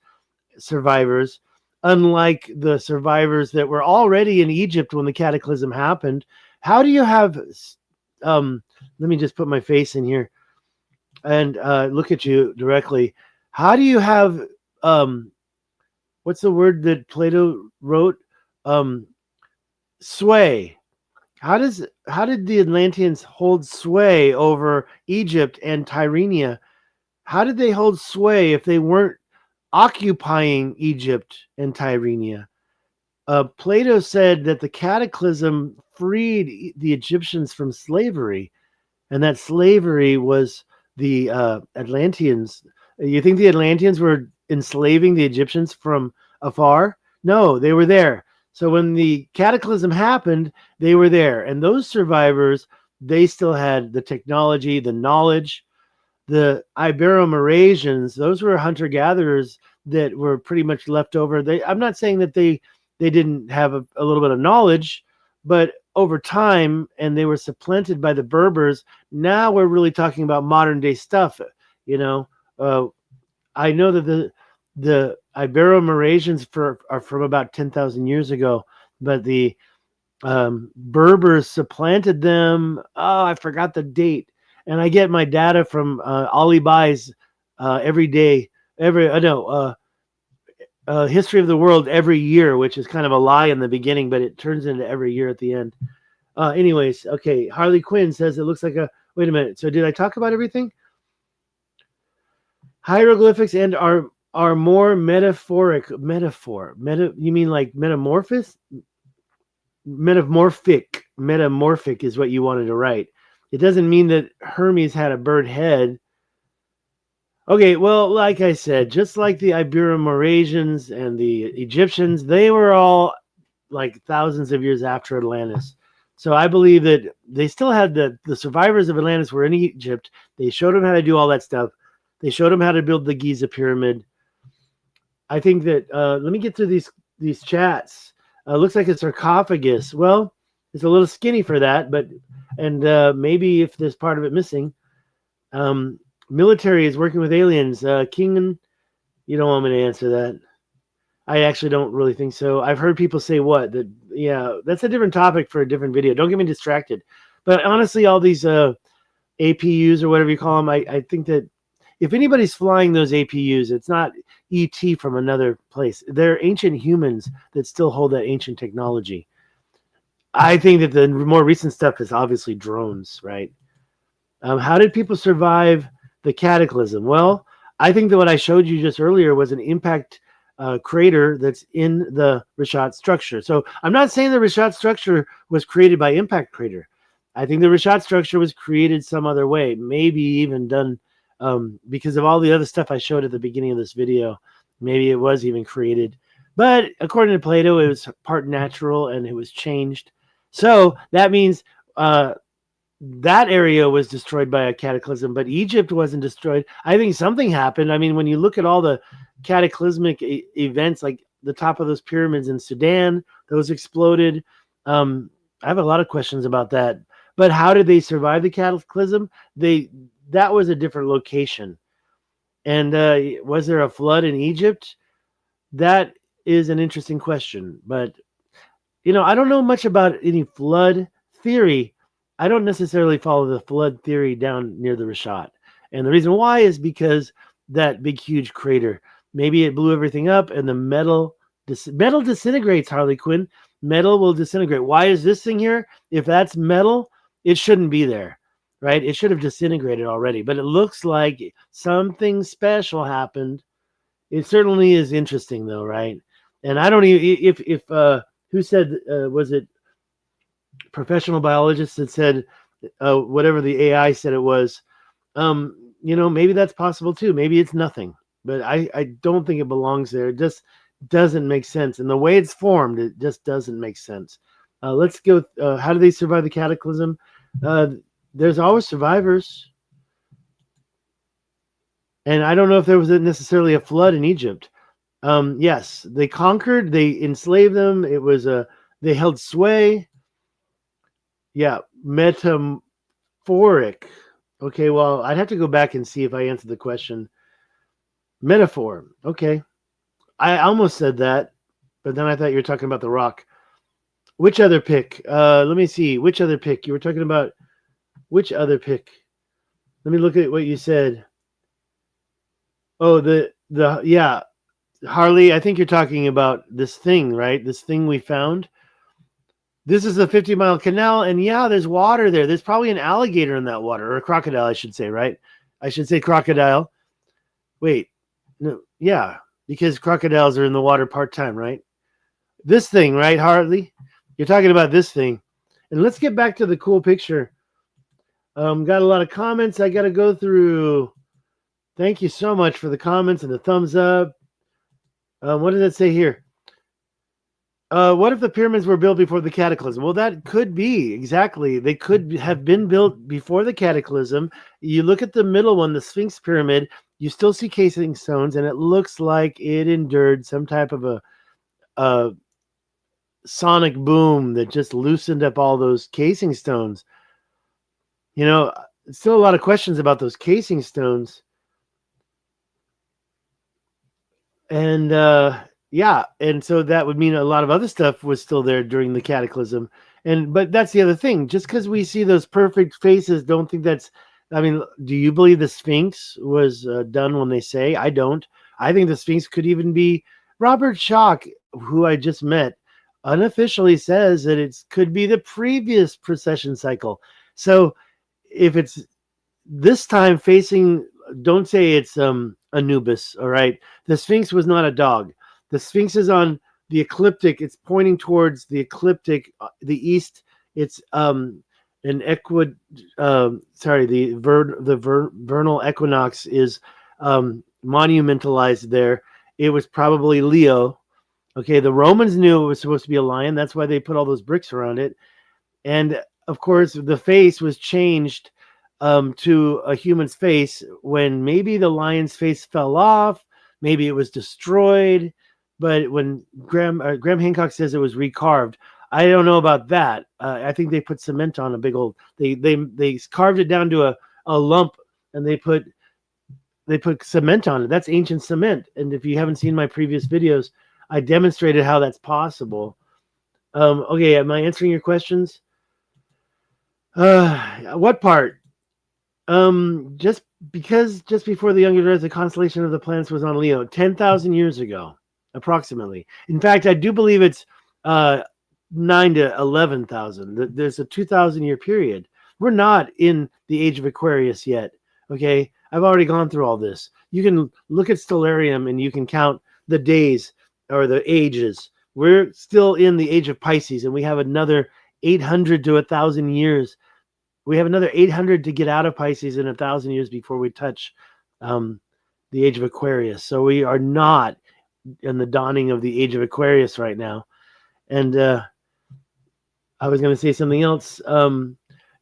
survivors, unlike the survivors that were already in Egypt when the cataclysm happened. How do you have... let me just put my face in here and look at you directly. How do you have... what's the word that Plato wrote? Sway. How did the Atlanteans hold sway over Egypt and Tyrrhenia? How did they hold sway if they weren't occupying Egypt and Tyrrhenia? Plato said that the cataclysm freed the Egyptians from slavery, and that slavery was the Atlanteans. You think the Atlanteans were enslaving the Egyptians from afar? No, they were there. So when the cataclysm happened, they were there. And those survivors, they still had the technology, the knowledge. The Ibero-Maurasians, those were hunter-gatherers that were pretty much left over. I'm not saying that they didn't have a little bit of knowledge, but over time, and they were supplanted by the Berbers. Now we're really talking about modern day stuff. You know, I know that the Ibero-Maurasians are from about 10,000 years ago, but the Berbers supplanted them. Oh, I forgot the date. And I get my data from Ali Bai's every day, History of the World every year, which is kind of a lie in the beginning, but it turns into every year at the end. Anyways, okay. Harley Quinn says it looks like a... Wait a minute. So did I talk about everything? Hieroglyphics and are more metaphoric. You mean like metamorphosis? Metamorphic is what you wanted to write. It doesn't mean that Hermes had a bird head. Okay, well, like I said, just like the Ibero-Maurasians and the Egyptians, they were all like thousands of years after Atlantis. So I believe that they still had the survivors of Atlantis were in Egypt. They showed them how to do all that stuff. They showed them how to build the Giza pyramid. I think that let me get through these chats. Looks like a sarcophagus. Well, it's a little skinny for that, but and maybe if there's part of it missing. Military is working with aliens. King, you don't want me to answer that. I actually don't really think so. I've heard people say what that. Yeah, that's a different topic for a different video. Don't get me distracted. But honestly, all these APUs or whatever you call them, I think that if anybody's flying those APUs, it's not ET from another place. They're ancient humans that still hold that ancient technology. I think that the more recent stuff is obviously drones, right? How did people survive the cataclysm? Well, I think that what I showed you just earlier was an impact crater that's in the Richat structure. So I'm not saying the Richat structure was created by impact crater. I think the Richat structure was created some other way, maybe even done because of all the other stuff I showed at the beginning of this video. Maybe it was even created. But according to Plato, it was part natural and it was changed. So that means that area was destroyed by a cataclysm, but Egypt wasn't destroyed. I think something happened. I mean, when you look at all the cataclysmic events, like the top of those pyramids in Sudan, those exploded. I have a lot of questions about that. But how did they survive the cataclysm? That was a different location. And was there a flood in Egypt? That is an interesting question. But, I don't know much about any flood theory. I don't necessarily follow the flood theory down near the Richat. And the reason why is because that big, huge crater, maybe it blew everything up and the metal disintegrates, Harley Quinn. Metal will disintegrate. Why is this thing here? If that's metal, it shouldn't be there, right? It should have disintegrated already. But it looks like something special happened. It certainly is interesting, though, right? And I don't even, if who said, was it professional biologists that said whatever the AI said it was, maybe that's possible too. Maybe it's nothing, but I don't think it belongs there. It just doesn't make sense. And the way it's formed, it just doesn't make sense. Let's go. How do they survive the cataclysm? There's always survivors. And I don't know if there was necessarily a flood in Egypt. Yes, they conquered, they enslaved them. It was they held sway. Yeah, metaphoric. Okay, well, I'd have to go back and see if I answered the question. Metaphor. Okay. I almost said that, but then I thought you were talking about the rock. Which other pick? Let me see. Which other pick? You were talking about which other pick? Let me look at what you said. Oh, yeah. Harley, I think you're talking about this thing, right? This thing we found. This is the 50-mile canal, and yeah, there's water there. There's probably an alligator in that water, or a crocodile, I should say, right? I should say crocodile. Wait, no, yeah, because crocodiles are in the water part-time, right? This thing, right, Harley? You're talking about this thing. And let's get back to the cool picture. Got a lot of comments I got to go through. Thank you so much for the comments and the thumbs up. What does it say here? What if the pyramids were built before the cataclysm? Well, that could be, exactly. They could have been built before the cataclysm. You look at the middle one, the Sphinx pyramid, you still see casing stones, and it looks like it endured some type of a sonic boom that just loosened up all those casing stones. Still a lot of questions about those casing stones. And yeah, and so that would mean a lot of other stuff was still there during the cataclysm. But that's the other thing. Just because we see those perfect faces, don't think that's. I mean, do you believe the Sphinx was done when they say? I don't. I think the Sphinx could even be Robert Schock, who I just met, unofficially says that it could be the previous precession cycle. So if it's this time facing, don't say it's Anubis, all right? The Sphinx was not a dog. The Sphinx is on the ecliptic. It's pointing towards the ecliptic, the east. It's the vernal equinox is monumentalized there. It was probably Leo. Okay, the Romans knew it was supposed to be a lion. That's why they put all those bricks around it. And of course, the face was changed to a human's face when maybe the lion's face fell off. maybe it was destroyed. But when Graham Hancock says it was recarved, I don't know about that. I think they put cement on a big old. They carved it down to a lump, and they put cement on it. That's ancient cement. And if you haven't seen my previous videos, I demonstrated how that's possible. Okay, am I answering your questions? What part? Just before the Younger Dreads, the constellation of the planets was on Leo, 10,000 years ago, approximately. In fact, I do believe it's 9 to 11,000. There's a 2,000-year period. We're not in the age of Aquarius yet. Okay, I've already gone through all this. You can look at Stellarium and you can count the days or the ages. We're still in the age of Pisces, and we have another 800 to 1,000 years. We have another 800 to get out of Pisces in 1,000 years before we touch the age of Aquarius. So we are not in the dawning of the age of Aquarius right now. And I was going to say something else.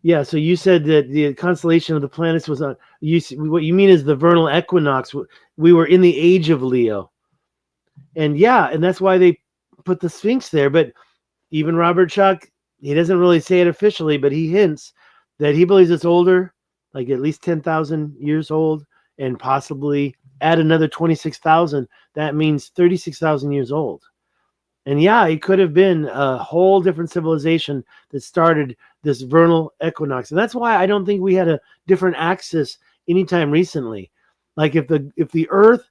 Yeah, so you said that the constellation of the planets was on. What you mean is the vernal equinox. We were in the age of Leo. And yeah, and that's why they put the Sphinx there. But even Robert Chuck, he doesn't really say it officially, but he hints that he believes it's older, like at least 10,000 years old, and possibly add another 26,000. That means 36,000 years old. And yeah, it could have been a whole different civilization that started this vernal equinox. And that's why I don't think we had a different axis anytime recently. Like if the Earth,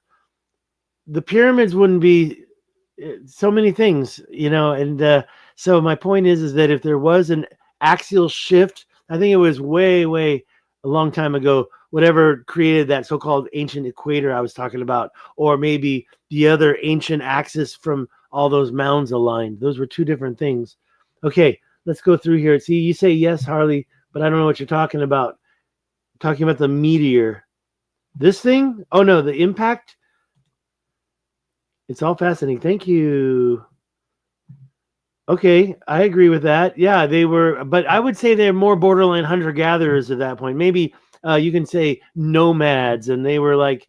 the pyramids wouldn't be so many things, you know. And so my point is that if there was an axial shift, I think it was way a long time ago, whatever created that so-called ancient equator I was talking about, or maybe the other ancient axis from all those mounds aligned. Those were two different things. Okay, let's go through here. See, you say yes, Harley, but I don't know what you're talking about. Talking about the meteor. This thing? Oh no, the impact? It's all fascinating. Thank you. Okay, I agree with that. Yeah, they were, but I would say they're more borderline hunter-gatherers at that point. Maybe you can say nomads, and they were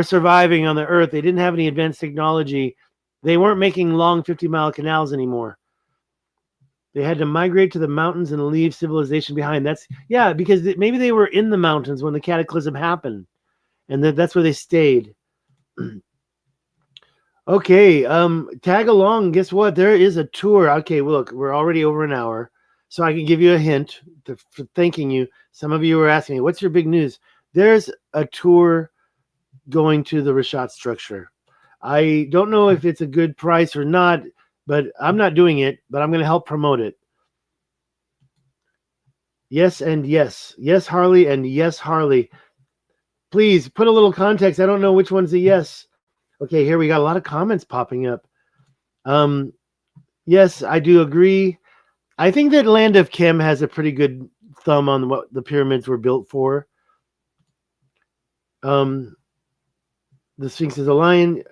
surviving on the Earth. They didn't have any advanced technology. They weren't making long 50-mile canals anymore. They had to migrate to the mountains and leave civilization behind. Yeah, because maybe they were in the mountains when the cataclysm happened, and that's where they stayed. Okay, tag along. Guess what? There is a tour. Okay, well, look, we're already over an hour, so I can give you a hint for thanking you. Some of you were asking me, what's your big news? There's a tour going to the Richat structure. I don't know if it's a good price or not, but I'm not doing it, but I'm going to help promote it. Yes and yes. Yes, Harley, and yes, Harley. Please put a little context. I don't know which one's a yes. Okay, here we got a lot of comments popping up. Yes, I do agree. I think that Land of Kim has a pretty good thumb on what the pyramids were built for. The Sphinx is a lion.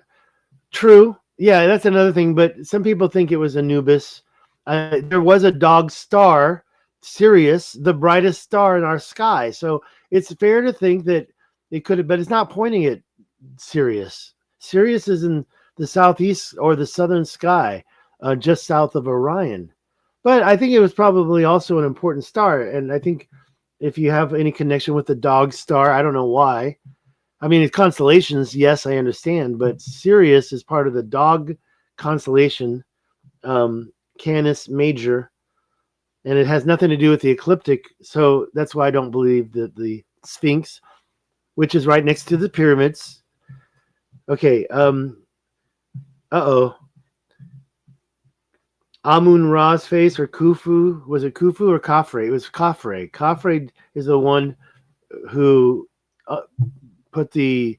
True. Yeah, that's another thing. But some people think it was Anubis. There was a dog star, Sirius, the brightest star in our sky. So it's fair to think that it could have, but it's not pointing at Sirius. Sirius is in the southeast or the southern sky, just south of Orion. But I think it was probably also an important star. And I think if you have any connection with the dog star, I don't know why. I mean, it's constellations, yes, I understand, but Sirius is part of the dog constellation, Canis Major, and it has nothing to do with the ecliptic. So that's why I don't believe that the Sphinx, which is right next to the pyramids. Okay, Amun-Ra's face, or Khufu. Was it Khufu or Khafre? It was Khafre. Khafre is the one who put the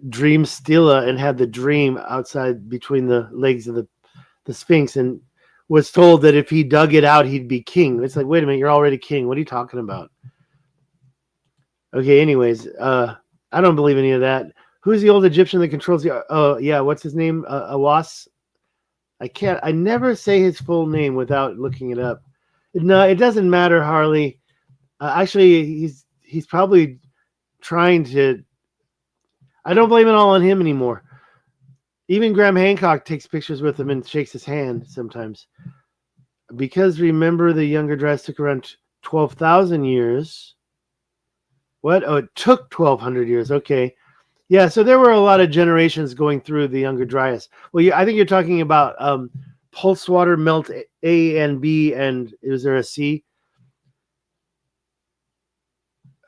dream stela and had the dream outside between the legs of the Sphinx, and was told that if he dug it out, he'd be king. It's like, wait a minute, you're already king. What are you talking about? Okay, anyways, I don't believe any of that. Who's the old Egyptian that controls the... Oh, yeah, what's his name? Awas? I never say his full name without looking it up. No, it doesn't matter, Harley. Actually, he's probably trying to... I don't blame it all on him anymore. Even Graham Hancock takes pictures with him and shakes his hand sometimes. Because remember, the Younger Dryas took around 12,000 years. What? Oh, it took 1,200 years. Okay. Yeah, so there were a lot of generations going through the Younger Dryas. Well, I think you're talking about pulse water melt A and B, and is there a C?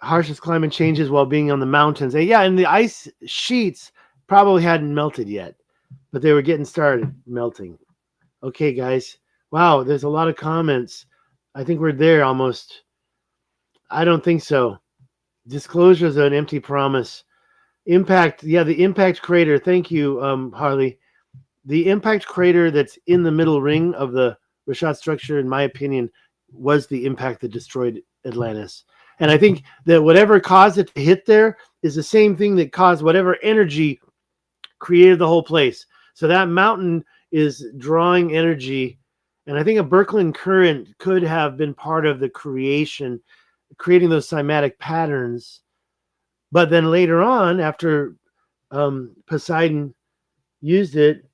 Harshest climate changes while being on the mountains. Yeah, and the ice sheets probably hadn't melted yet, but they were getting started melting. Okay, guys. Wow, there's a lot of comments. I think we're there almost. I don't think so. Disclosure is an empty promise. Impact, yeah, the impact crater. Thank you, Harley. The impact crater that's in the middle ring of the Richat structure, in my opinion, was the impact that destroyed Atlantis. And I think that whatever caused it to hit there is the same thing that caused whatever energy created the whole place. So that mountain is drawing energy. And I think a Birkeland current could have been part of the creating those cymatic patterns. But then later on, after Poseidon used it,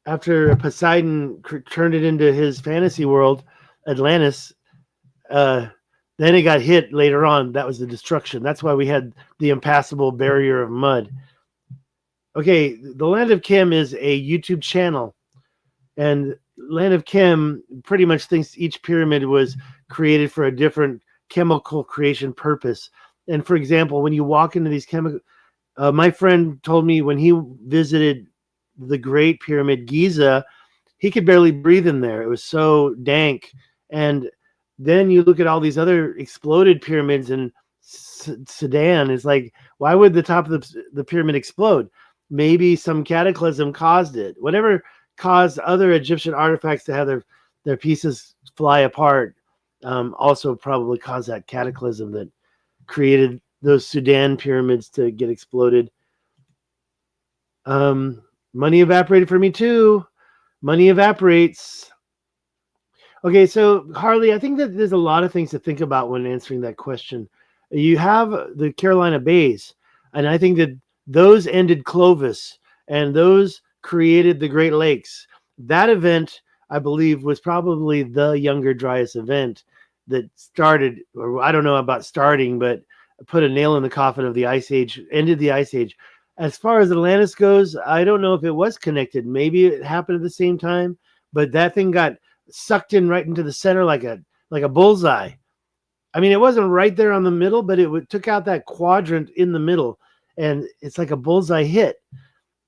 after Poseidon turned it into his fantasy world, Atlantis, then it got hit later on. That was the destruction. That's why we had the impassable barrier of mud. Okay, the Land of Chem is a YouTube channel. And Land of Chem pretty much thinks each pyramid was created for a different chemical creation purpose. And for example, when you walk into these chemical, my friend told me when he visited the Great Pyramid Giza, he could barely breathe in there. It was so dank. And then you look at all these other exploded pyramids in Sudan. It's like, why would the top of the pyramid explode? Maybe some cataclysm caused it. Whatever caused other Egyptian artifacts to have their pieces fly apart also probably caused that cataclysm that created those Sudan pyramids to get exploded. Money evaporated for me too. Money evaporates. Okay, so Harley, I think that there's a lot of things to think about when answering that question. You have the Carolina Bays, and I think that those ended Clovis, and those created the Great Lakes. That event, I believe, was probably the Younger Dryas event that started, or I don't know about starting, but put a nail in the coffin of the Ice Age, ended the Ice Age. As far as Atlantis goes, I don't know if it was connected. Maybe it happened at the same time, but that thing got sucked in right into the center like a bullseye. I mean, it wasn't right there on the middle, but it took out that quadrant in the middle, and it's like a bullseye hit.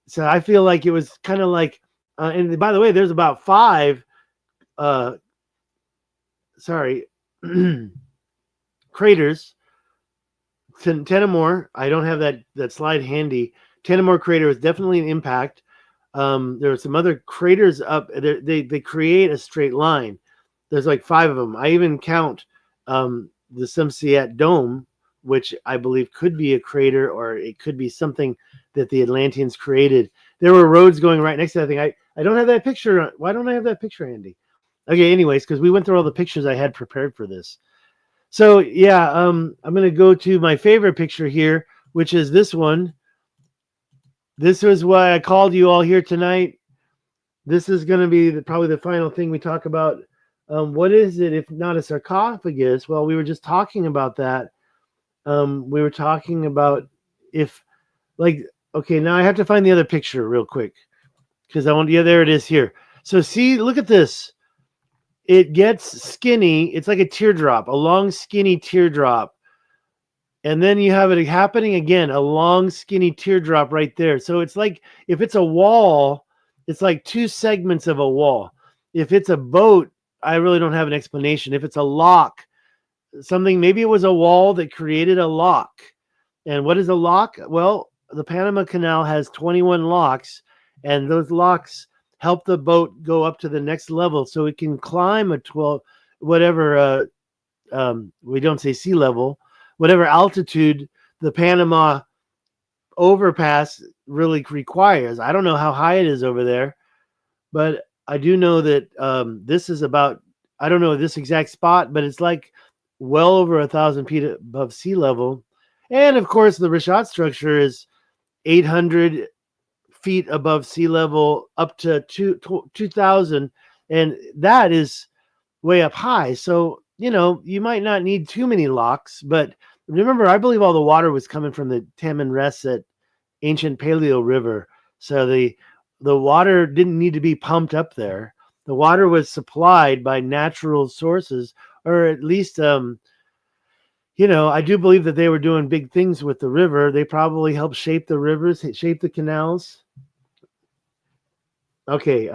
So I feel like it was kind of like, and by the way, there's about 5, craters. 10 more. I don't have that slide handy. 10 more crater is definitely an impact. There are some other craters up there. They create a straight line. There's like 5 of them. I even count the Semsiat Dome, which I believe could be a crater, or it could be something that the Atlanteans created. There were roads going right next to that thing. I don't have that picture. Why don't I have that picture handy? Okay, anyways, because we went through all the pictures I had prepared for this. So yeah, I'm going to go to my favorite picture here, which is this one. This is why I called you all here tonight. This is going to be probably the final thing we talk about. What is it if not a sarcophagus? Well, we were just talking about that. We were talking about if, like, okay, now I have to find the other picture real quick because I want, yeah, there it is here. So see, look at this. It gets skinny. It's like a teardrop, a long, skinny teardrop. And then you have it happening again, a long, skinny teardrop right there. So it's like, if it's a wall, it's like 2 segments of a wall. If it's a boat, I really don't have an explanation. If it's a lock, something, maybe it was a wall that created a lock. And what is a lock? Well, the Panama Canal has 21 locks, and those locks help the boat go up to the next level so it can climb a 12, whatever, we don't say sea level, whatever altitude the Panama overpass really requires. I don't know how high it is over there, but I do know that this is about, I don't know this exact spot, but it's like well over 1,000 feet above sea level. And of course, the Richat structure is 800 feet above sea level, up to 2,000, and that is way up high. So, you might not need too many locks, but remember, I believe all the water was coming from the Tamanrasset ancient Paleo River. So the water didn't need to be pumped up there. The water was supplied by natural sources, or at least, I do believe that they were doing big things with the river. They probably helped shape the rivers, shape the canals. Okay,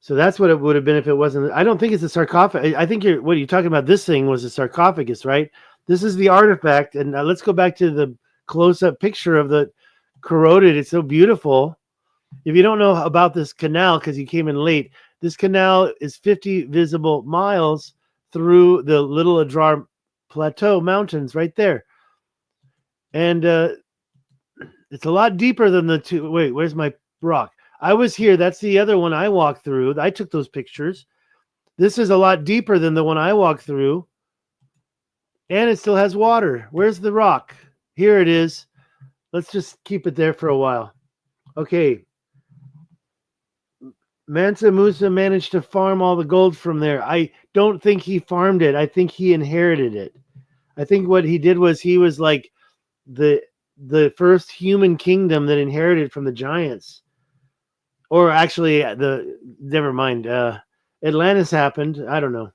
so that's what it would have been if it wasn't. I don't think it's a sarcophagus. I think what you're talking about, this thing was a sarcophagus, right? This is the artifact. And let's go back to the close-up picture of the corroded. It's so beautiful. If you don't know about this canal, because you came in late, this canal is 50 visible miles through the Little Adrar Plateau Mountains right there. And it's a lot deeper than the two. Wait, where's my rock? I was here. That's the other one I walked through. I took those pictures. This is a lot deeper than the one I walked through. And it still has water. Where's the rock? Here it is. Let's just keep it there for a while. Okay. Mansa Musa managed to farm all the gold from there. I don't think he farmed it. I think he inherited it. I think what he did was he was like the first human kingdom that inherited from the giants. Or actually, never mind. Atlantis happened. I don't know.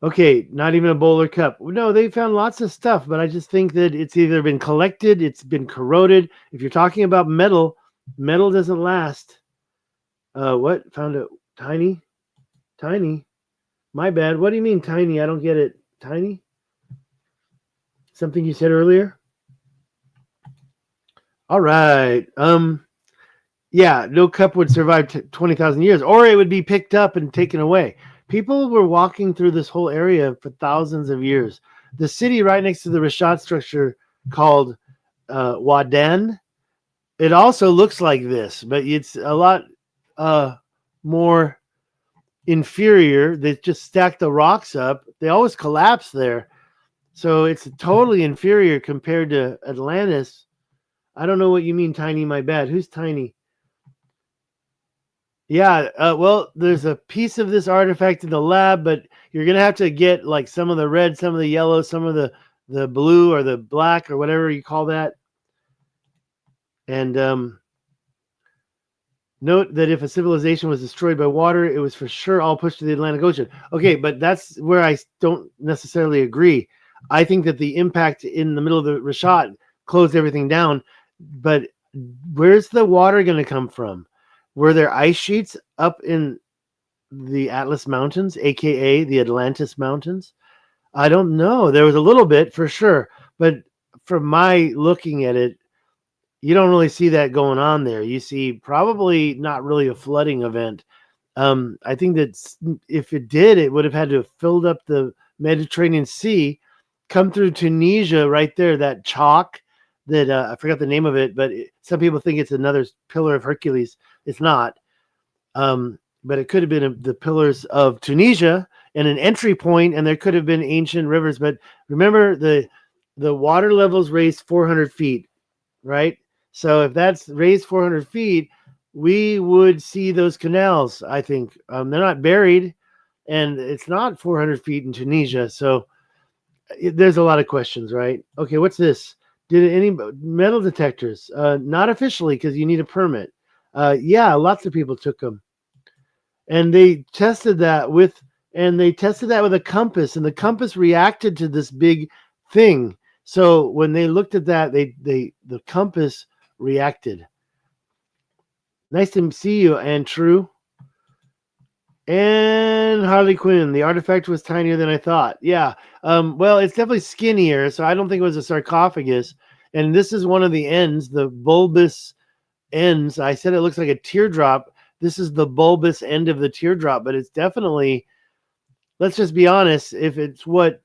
Okay, not even a bowler cup. No, they found lots of stuff, but I just think that it's either been collected, it's been corroded. If you're talking about metal, metal doesn't last. What? Found it tiny? Tiny? My bad. What do you mean tiny? I don't get it. Tiny? Something you said earlier? All right. Yeah, no cup would survive 20,000 years, or it would be picked up and taken away. People were walking through this whole area for thousands of years. The city right next to the Richat structure called Wadan, it also looks like this, but it's a lot more inferior. They just stack the rocks up. They always collapse there. So it's totally inferior compared to Atlantis. I don't know what you mean, tiny, my bad. Who's tiny? Yeah, well, there's a piece of this artifact in the lab, but you're going to have to get like some of the red, some of the yellow, some of the blue or the black or whatever you call that. And note that if a civilization was destroyed by water, it was for sure all pushed to the Atlantic Ocean. Okay, but that's where I don't necessarily agree. I think that the impact in the middle of the Richat closed everything down, but where's the water going to come from? Were there ice sheets up in the Atlas Mountains, aka the Atlantis Mountains? I don't know. There was a little bit for sure, but from my looking at it, you don't really see that going on there. You see probably not really a flooding event. I think that if it did, it would have had to have filled up the Mediterranean Sea, come through Tunisia right there, that chalk that I forgot the name of it, but some people think it's another pillar of Hercules. It's not. But it could have been the pillars of Tunisia and an entry point, and there could have been ancient rivers. But remember, the water levels raised 400 feet, right? So if that's raised 400 feet, we would see those canals, I think. They're not buried, and it's not 400 feet in Tunisia. So there's a lot of questions, right? Okay, what's this? Did any metal detectors? Not officially, because you need a permit. Yeah, lots of people took them. And they tested that with a compass, and the compass reacted to this big thing. So when they looked at that, the compass reacted. Nice to see you, Andrew. And Harley Quinn, the artifact was tinier than I thought. Yeah. Well, it's definitely skinnier, so I don't think it was a sarcophagus. And this is one of the ends, the bulbous ends. I said it looks like a teardrop. This is the bulbous end of the teardrop, but it's definitely, let's just be honest, if it's what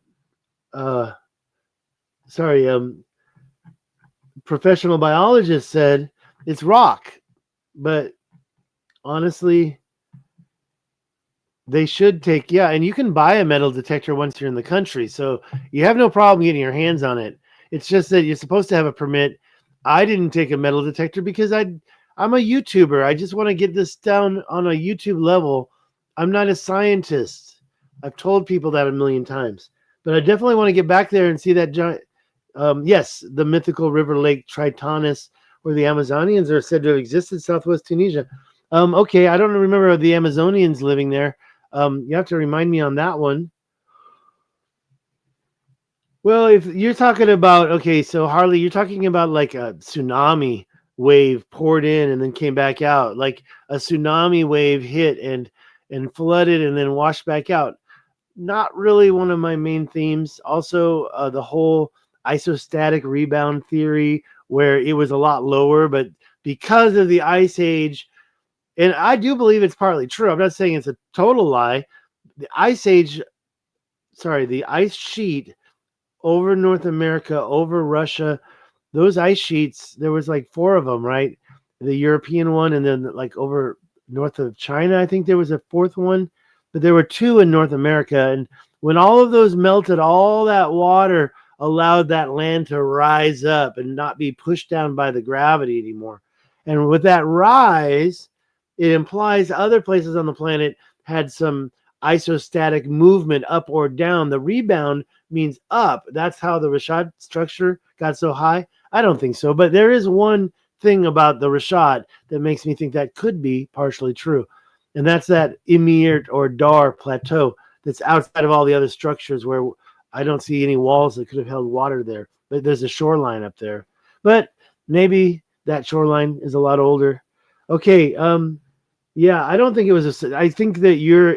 professional biologist said, it's rock. But honestly, they should take, and you can buy a metal detector once you're in the country, so you have no problem getting your hands on it. It's just that you're supposed to have a permit. I didn't take a metal detector because I'm a YouTuber. I just want to get this down on a YouTube level. I'm not a scientist. I've told people that a million times, but I definitely want to get back there and see that giant. Yes, the mythical river lake Tritonus, where the Amazonians are said to have existed in southwest Tunisia. Okay, I don't remember the Amazonians living there. You have to remind me on that one. Well, if you're talking about, okay, so Harley, you're talking about like a tsunami wave poured in and then came back out, like a tsunami wave hit and flooded and then washed back out. Not really one of my main themes. Also, the whole isostatic rebound theory, where it was a lot lower, but because of the ice age, and I do believe it's partly true. I'm not saying it's a total lie. The ice age, sorry, the ice sheet over North America, over Russia, those ice sheets, there was like 4 of them, right? The European one, and then like over north of China, I think there was a 4th one, but there were 2 in North America. And when all of those melted, all that water allowed that land to rise up and not be pushed down by the gravity anymore. And with that rise, it implies other places on the planet had some isostatic movement up or down. The rebound means up. That's how the Richat structure got so high. I don't think so, but there is one thing about the Richat that makes me think that could be partially true, and that's that Imirt or Dar plateau that's outside of all the other structures, where I don't see any walls that could have held water there, but there's a shoreline up there. But maybe that shoreline is a lot older. Okay, yeah, I don't think it was I think that your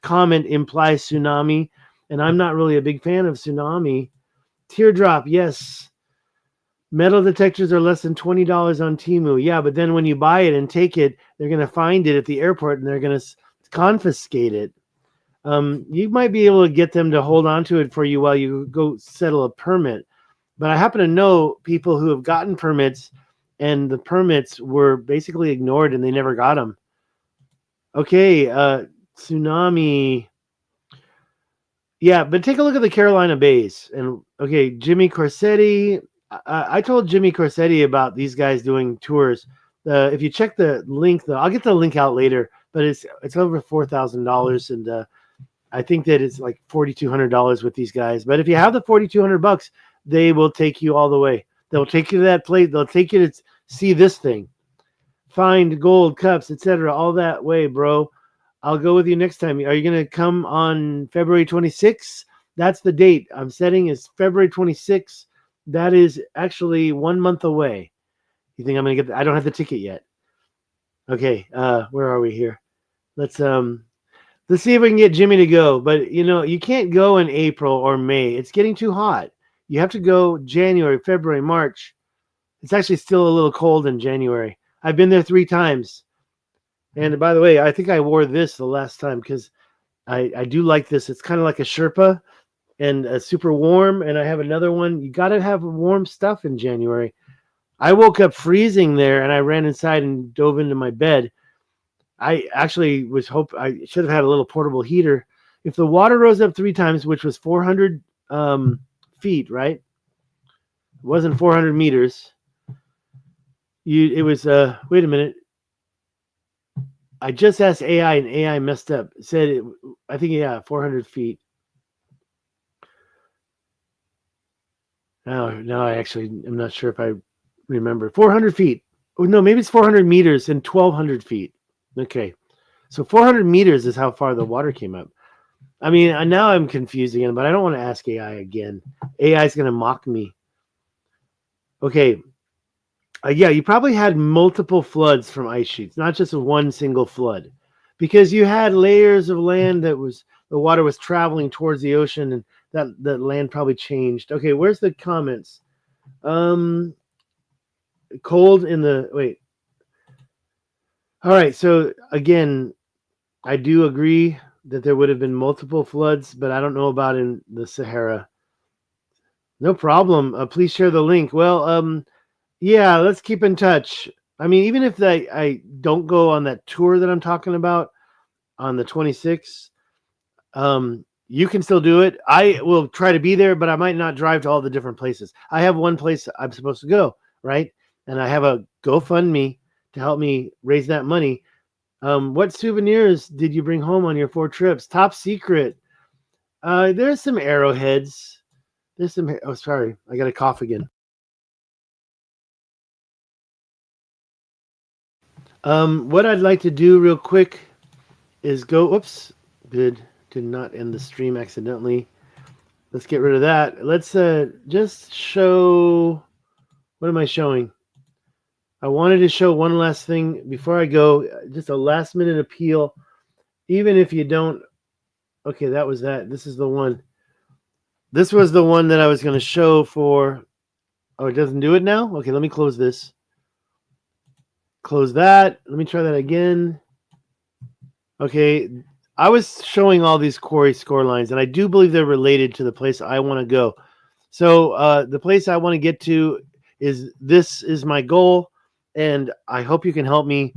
comment implies tsunami, and I'm not really a big fan of tsunami. Teardrop, yes. Metal detectors are less than $20 on Temu. Yeah, but then when you buy it and take it, they're going to find it at the airport and they're going to confiscate it. You might be able to get them to hold on to it for you while you go settle a permit. But I happen to know people who have gotten permits and the permits were basically ignored and they never got them. Okay, tsunami. Yeah, but take a look at the Carolina Bays. And okay, Jimmy Corsetti. I told Jimmy Corsetti about these guys doing tours. If you check the link, though, I'll get the link out later. But it's over $4,000, and I think that it's like $4,200 with these guys. But if you have the $4,200, they will take you all the way. They'll take you to that place. They'll take you to see this thing, find gold cups, etc. All that way, bro. I'll go with you next time. Are you going to come on February 26th? That's the date I'm setting, is February 26th. That is actually 1 month away. You think I'm going to get I don't have the ticket yet. Okay, where are we here? Let's see if we can get Jimmy to go. But, you can't go in April or May. It's getting too hot. You have to go January, February, March. It's actually still a little cold in January. I've been there 3 times. And by the way, I think I wore this the last time because I do like this. It's kind of like a Sherpa and super warm. And I have another one. You got to have warm stuff in January. I woke up freezing there and I ran inside and dove into my bed. I actually I should have had a little portable heater. If the water rose up 3 times, which was 400 feet, right? It wasn't 400 meters. It was, wait a minute. I just asked AI and AI messed up. It said, I think, 400 feet. No, I actually am not sure if I remember. 400 feet. Oh, no, maybe it's 400 meters and 1,200 feet. Okay. So 400 meters is how far the water came up. I mean, now I'm confused again, but I don't want to ask AI again. AI is going to mock me. Okay. Yeah, you probably had multiple floods from ice sheets, not just one single flood, because you had layers of land that the water was traveling towards the ocean, and that land probably changed. Okay, where's the comments? Cold in the wait. All right, so again, I do agree that there would have been multiple floods, but I don't know about in the Sahara. No problem. Please share the link. Well, yeah, let's keep in touch. I mean, even if I don't go on that tour that I'm talking about on the 26th, you can still do it. I will try to be there, but I might not drive to all the different places. I have one place I'm supposed to go right? And I have a GoFundMe to help me raise that money. What souvenirs did you bring home on your 4 trips? Top secret. There's some arrowheads. There's some. Oh, sorry, I got a cough again. What I'd like to do real quick is go. Whoops, did not end the stream accidentally. Let's get rid of that. Let's just show. What am I showing? I wanted to show one last thing before I go. Just a last minute appeal. Even if you don't. Okay, that was that. This is the one. This was the one that I was going to show for. Oh, it doesn't do it now? Okay, let me close this. Close that. Let me try that again. Okay, I was showing all these Quarry score lines, and I do believe they're related to the place I want to go. So the place I want to get to this is my goal, and I hope you can help me.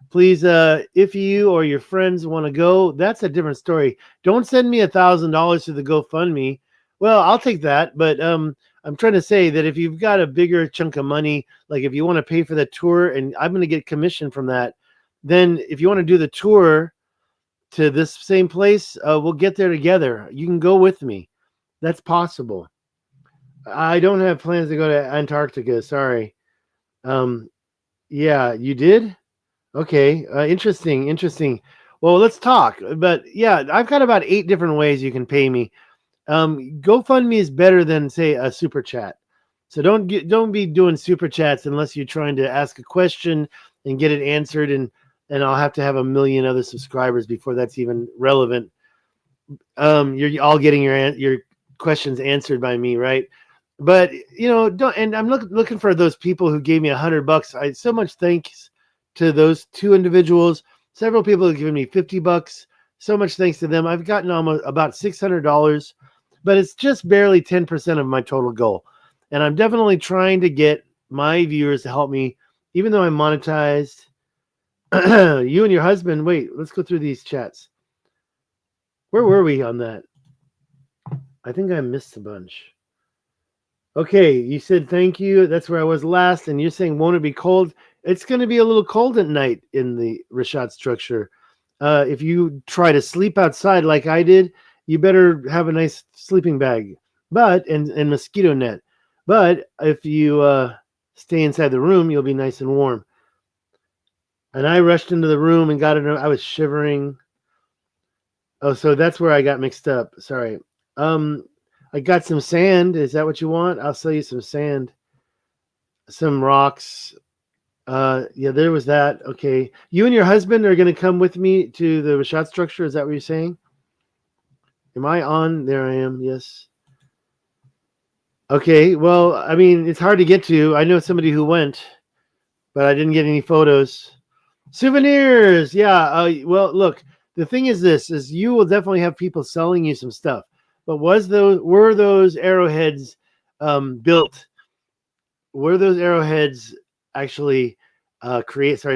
Please, if you or your friends want to go, that's a different story. Don't send me $1,000 to the GoFundMe. Well, I'll take that, but I'm trying to say that if you've got a bigger chunk of money, like if you want to pay for the tour, and I'm going to get commission from that, then if you want to do the tour to this same place, we'll get there together. You can go with me. That's possible. I don't have plans to go to Antarctica. Sorry. Yeah, you did? Okay. Interesting. Well, let's talk. But yeah, I've got about 8 different ways you can pay me. GoFundMe is better than, say, a super chat. So don't be doing super chats unless you're trying to ask a question and get it answered, and I'll have to have 1 million other subscribers before that's even relevant. You're all getting your questions answered by me, right? But don't. And I'm looking for those people who gave me $100. So much thanks to those 2 individuals. Several people have given me $50. So much thanks to them. I've gotten almost about $600, but it's just barely 10% of my total goal. And I'm definitely trying to get my viewers to help me, even though I'm monetized. You and your husband. Wait, let's go through these chats. Where were we on that? I think I missed a bunch. Okay, you said thank you. That's where I was last. And you're saying, won't it be cold? It's going to be a little cold at night in the Richat structure. If you try to sleep outside like I did, you better have a nice sleeping bag, and mosquito net. But if you stay inside the room, you'll be nice and warm. And I rushed into the room and got it. I was shivering. Oh, so that's where I got mixed up. Sorry. I got some sand. Is that what you want? I'll sell you some sand. Some rocks. Yeah, there was that. Okay. You and your husband are going to come with me to the Richat structure. Is that what you're saying? Am I on? There I am. Yes. Okay. Well, I mean, it's hard to get to. I know somebody who went, but I didn't get any photos. Souvenirs. Yeah. Well, look, the thing is this, is you will definitely have people selling you some stuff. But were those arrowheads built? Were those arrowheads actually created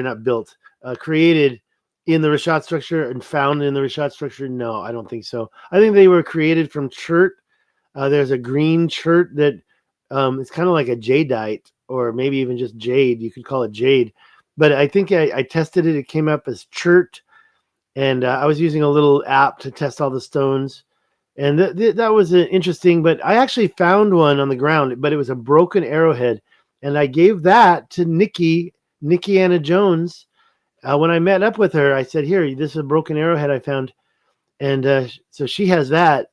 in the Richat structure and found in the Richat structure? No, I don't think so. I think they were created from chert. There's a green chert that it's kind of like a jadeite, or maybe even just jade. You could call it jade. But I think I tested it. It came up as chert. And I was using a little app to test all the stones. And that was interesting. But I actually found one on the ground, but it was a broken arrowhead. And I gave that to Nikki Anna Jones. When I met up with her, I said, here, this is a broken arrowhead I found. And so she has that.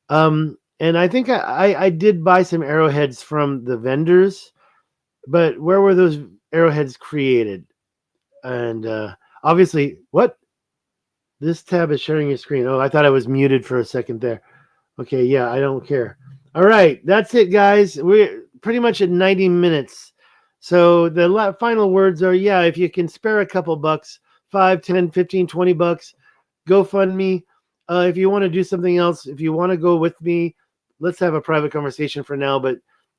And I think I did buy some arrowheads from the vendors. But where were those arrowheads created? And obviously, what? This tab is sharing your screen. Oh, I thought I was muted for a second there. Okay, yeah, I don't care. All right, that's it, guys. We're pretty much at 90 minutes. So the final words are, yeah, if you can spare a couple bucks, 5, 10, 15, 20 bucks, GoFundMe. If you want to do something else, if you want to go with me, let's have a private conversation for now. But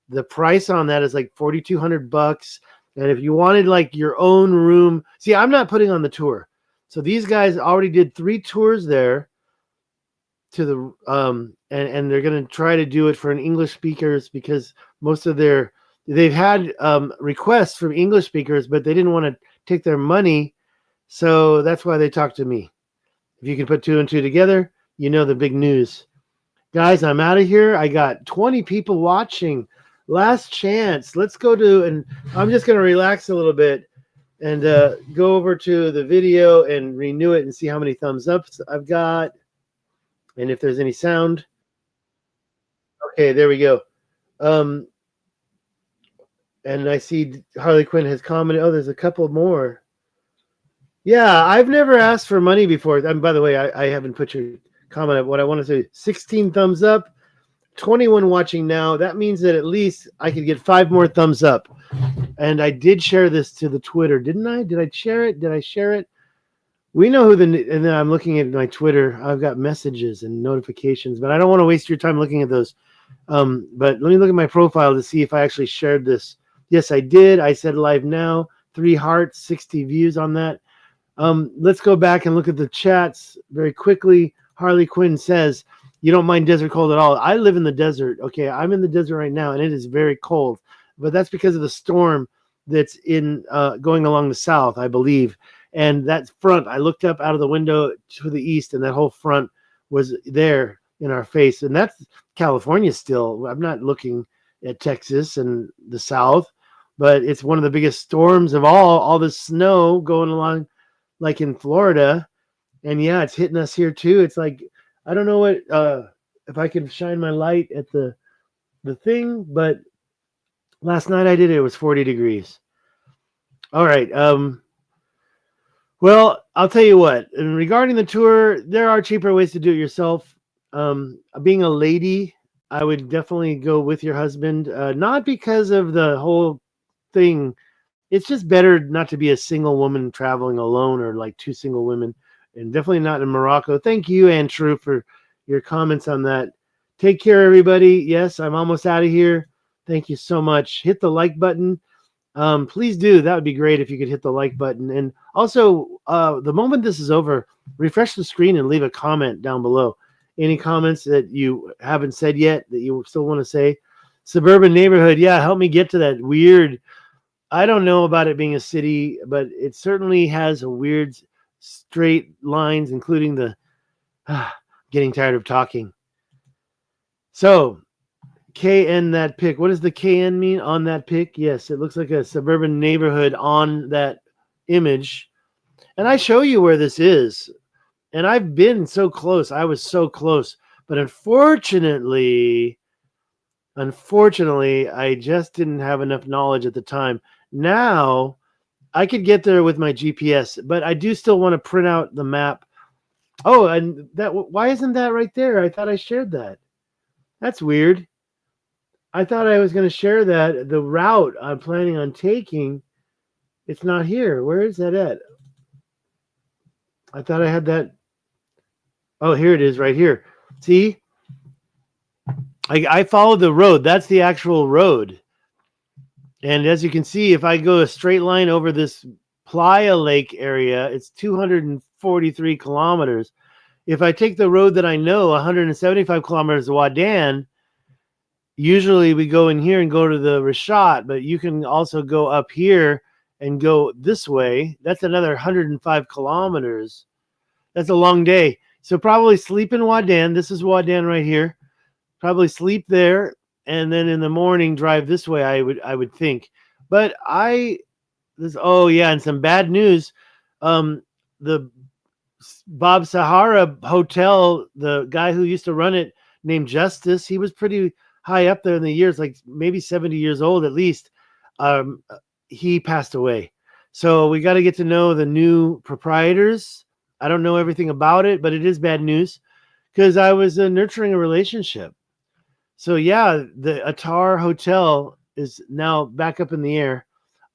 the price on that is like $4,200. And if you wanted like your own room, see, I'm not putting on the tour. So these guys already did 3 tours there to the and they're going to try to do it for an English speakers, because most of their they've had requests from English speakers, but they didn't want to take their money. So that's why they talked to me. If you can put 2 and 2 together, you know the big news. Guys, I'm out of here. I got 20 people watching. Last chance. Let's go to, and I'm just going to relax a little bit and go over to the video and renew it and see how many thumbs ups I've got and if there's any sound. Okay, there we go. And I see Harley Quinn has commented. Oh, there's a couple more. Yeah, I've never asked for money before. And by the way, I haven't put your comment up. What I want to say, 16 thumbs up, 21 watching now. That means that at least I could get 5 more thumbs up. And I did share this to the Twitter, didn't I? Did I share it? Did I share it? We know who and then I'm looking at my Twitter. I've got messages and notifications, but I don't want to waste your time looking at those. But let me look at my profile to see if I actually shared this. Yes, I did. I said live now, 3 hearts, 60 views on that. Let's go back and look at the chats very quickly. Harley Quinn says, you don't mind desert cold at all. I live in the desert. Okay, I'm in the desert right now, and it is very cold. But that's because of the storm that's in going along the south, I believe. And that front, I looked up out of the window to the east, and that whole front was there in our face. And that's California still. I'm not looking at Texas and the south, but it's one of the biggest storms of all the snow going along like in Florida. And yeah, it's hitting us here too. It's like, I don't know what, if I can shine my light at the thing, but last night I did it. It was 40 degrees. All right. Well, I'll tell you what, and regarding the tour, there are cheaper ways to do it yourself. Being a lady, I would definitely go with your husband, not because of the whole thing. It's just better not to be a single woman traveling alone or like 2 single women, and definitely not in Morocco. Thank you, Andrew, for your comments on that. Take care, everybody. Yes, I'm almost out of here. Thank you so much. Hit the like button. Please do. That would be great if you could hit the like button. And also, the moment this is over, refresh the screen and leave a comment down below. Any comments that you haven't said yet that you still want to say? Suburban neighborhood. Yeah, help me get to that weird. I don't know about it being a city, but it certainly has a weird straight lines, including the getting tired of talking. So KN that pic. What does the KN mean on that pic? Yes, it looks like a suburban neighborhood on that image. And I show you where this is. And I've been so close. I was so close. But unfortunately, I just didn't have enough knowledge at the time. Now, I could get there with my GPS, but I do still want to print out the map. Oh, and why isn't that right there? I thought I shared that. That's weird. I thought I was going to share that. The route I'm planning on taking, it's not here. Where is that at? I thought I had that. Oh, here it is right here. See? I followed the road. That's the actual road. And as you can see, if I go a straight line over this Playa Lake area, it's 243 kilometers. If I take the road that I know, 175 kilometers to Wadan, usually we go in here and go to the Richat, but you can also go up here and go this way. That's another 105 kilometers. That's a long day. So probably sleep in Wadan. This is Wadan right here. Probably sleep there. And then in the morning, drive this way, I would think. But oh, yeah, and some bad news. The Bob Sahara Hotel, the guy who used to run it, named Justice, he was pretty high up there in the years, like maybe 70 years old at least. He passed away. So we got to get to know the new proprietors. I don't know everything about it, but it is bad news because I was nurturing a relationship. So yeah, the Attar Hotel is now back up in the air.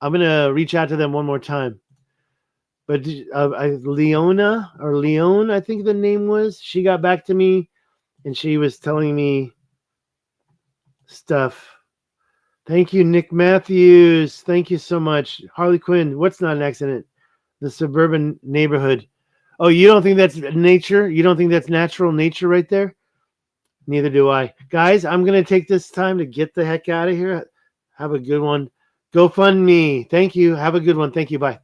I'm going to reach out to them one more time. But Leona, or Leon, I think the name was, she got back to me and she was telling me stuff. Thank you, Nick Matthews. Thank you so much. Harley Quinn, what's not an accident? The suburban neighborhood. Oh, you don't think that's nature? You don't think that's natural nature right there? Neither do I. Guys, I'm going to take this time to get the heck out of here. Have a good one. GoFundMe. Thank you. Have a good one. Thank you. Bye.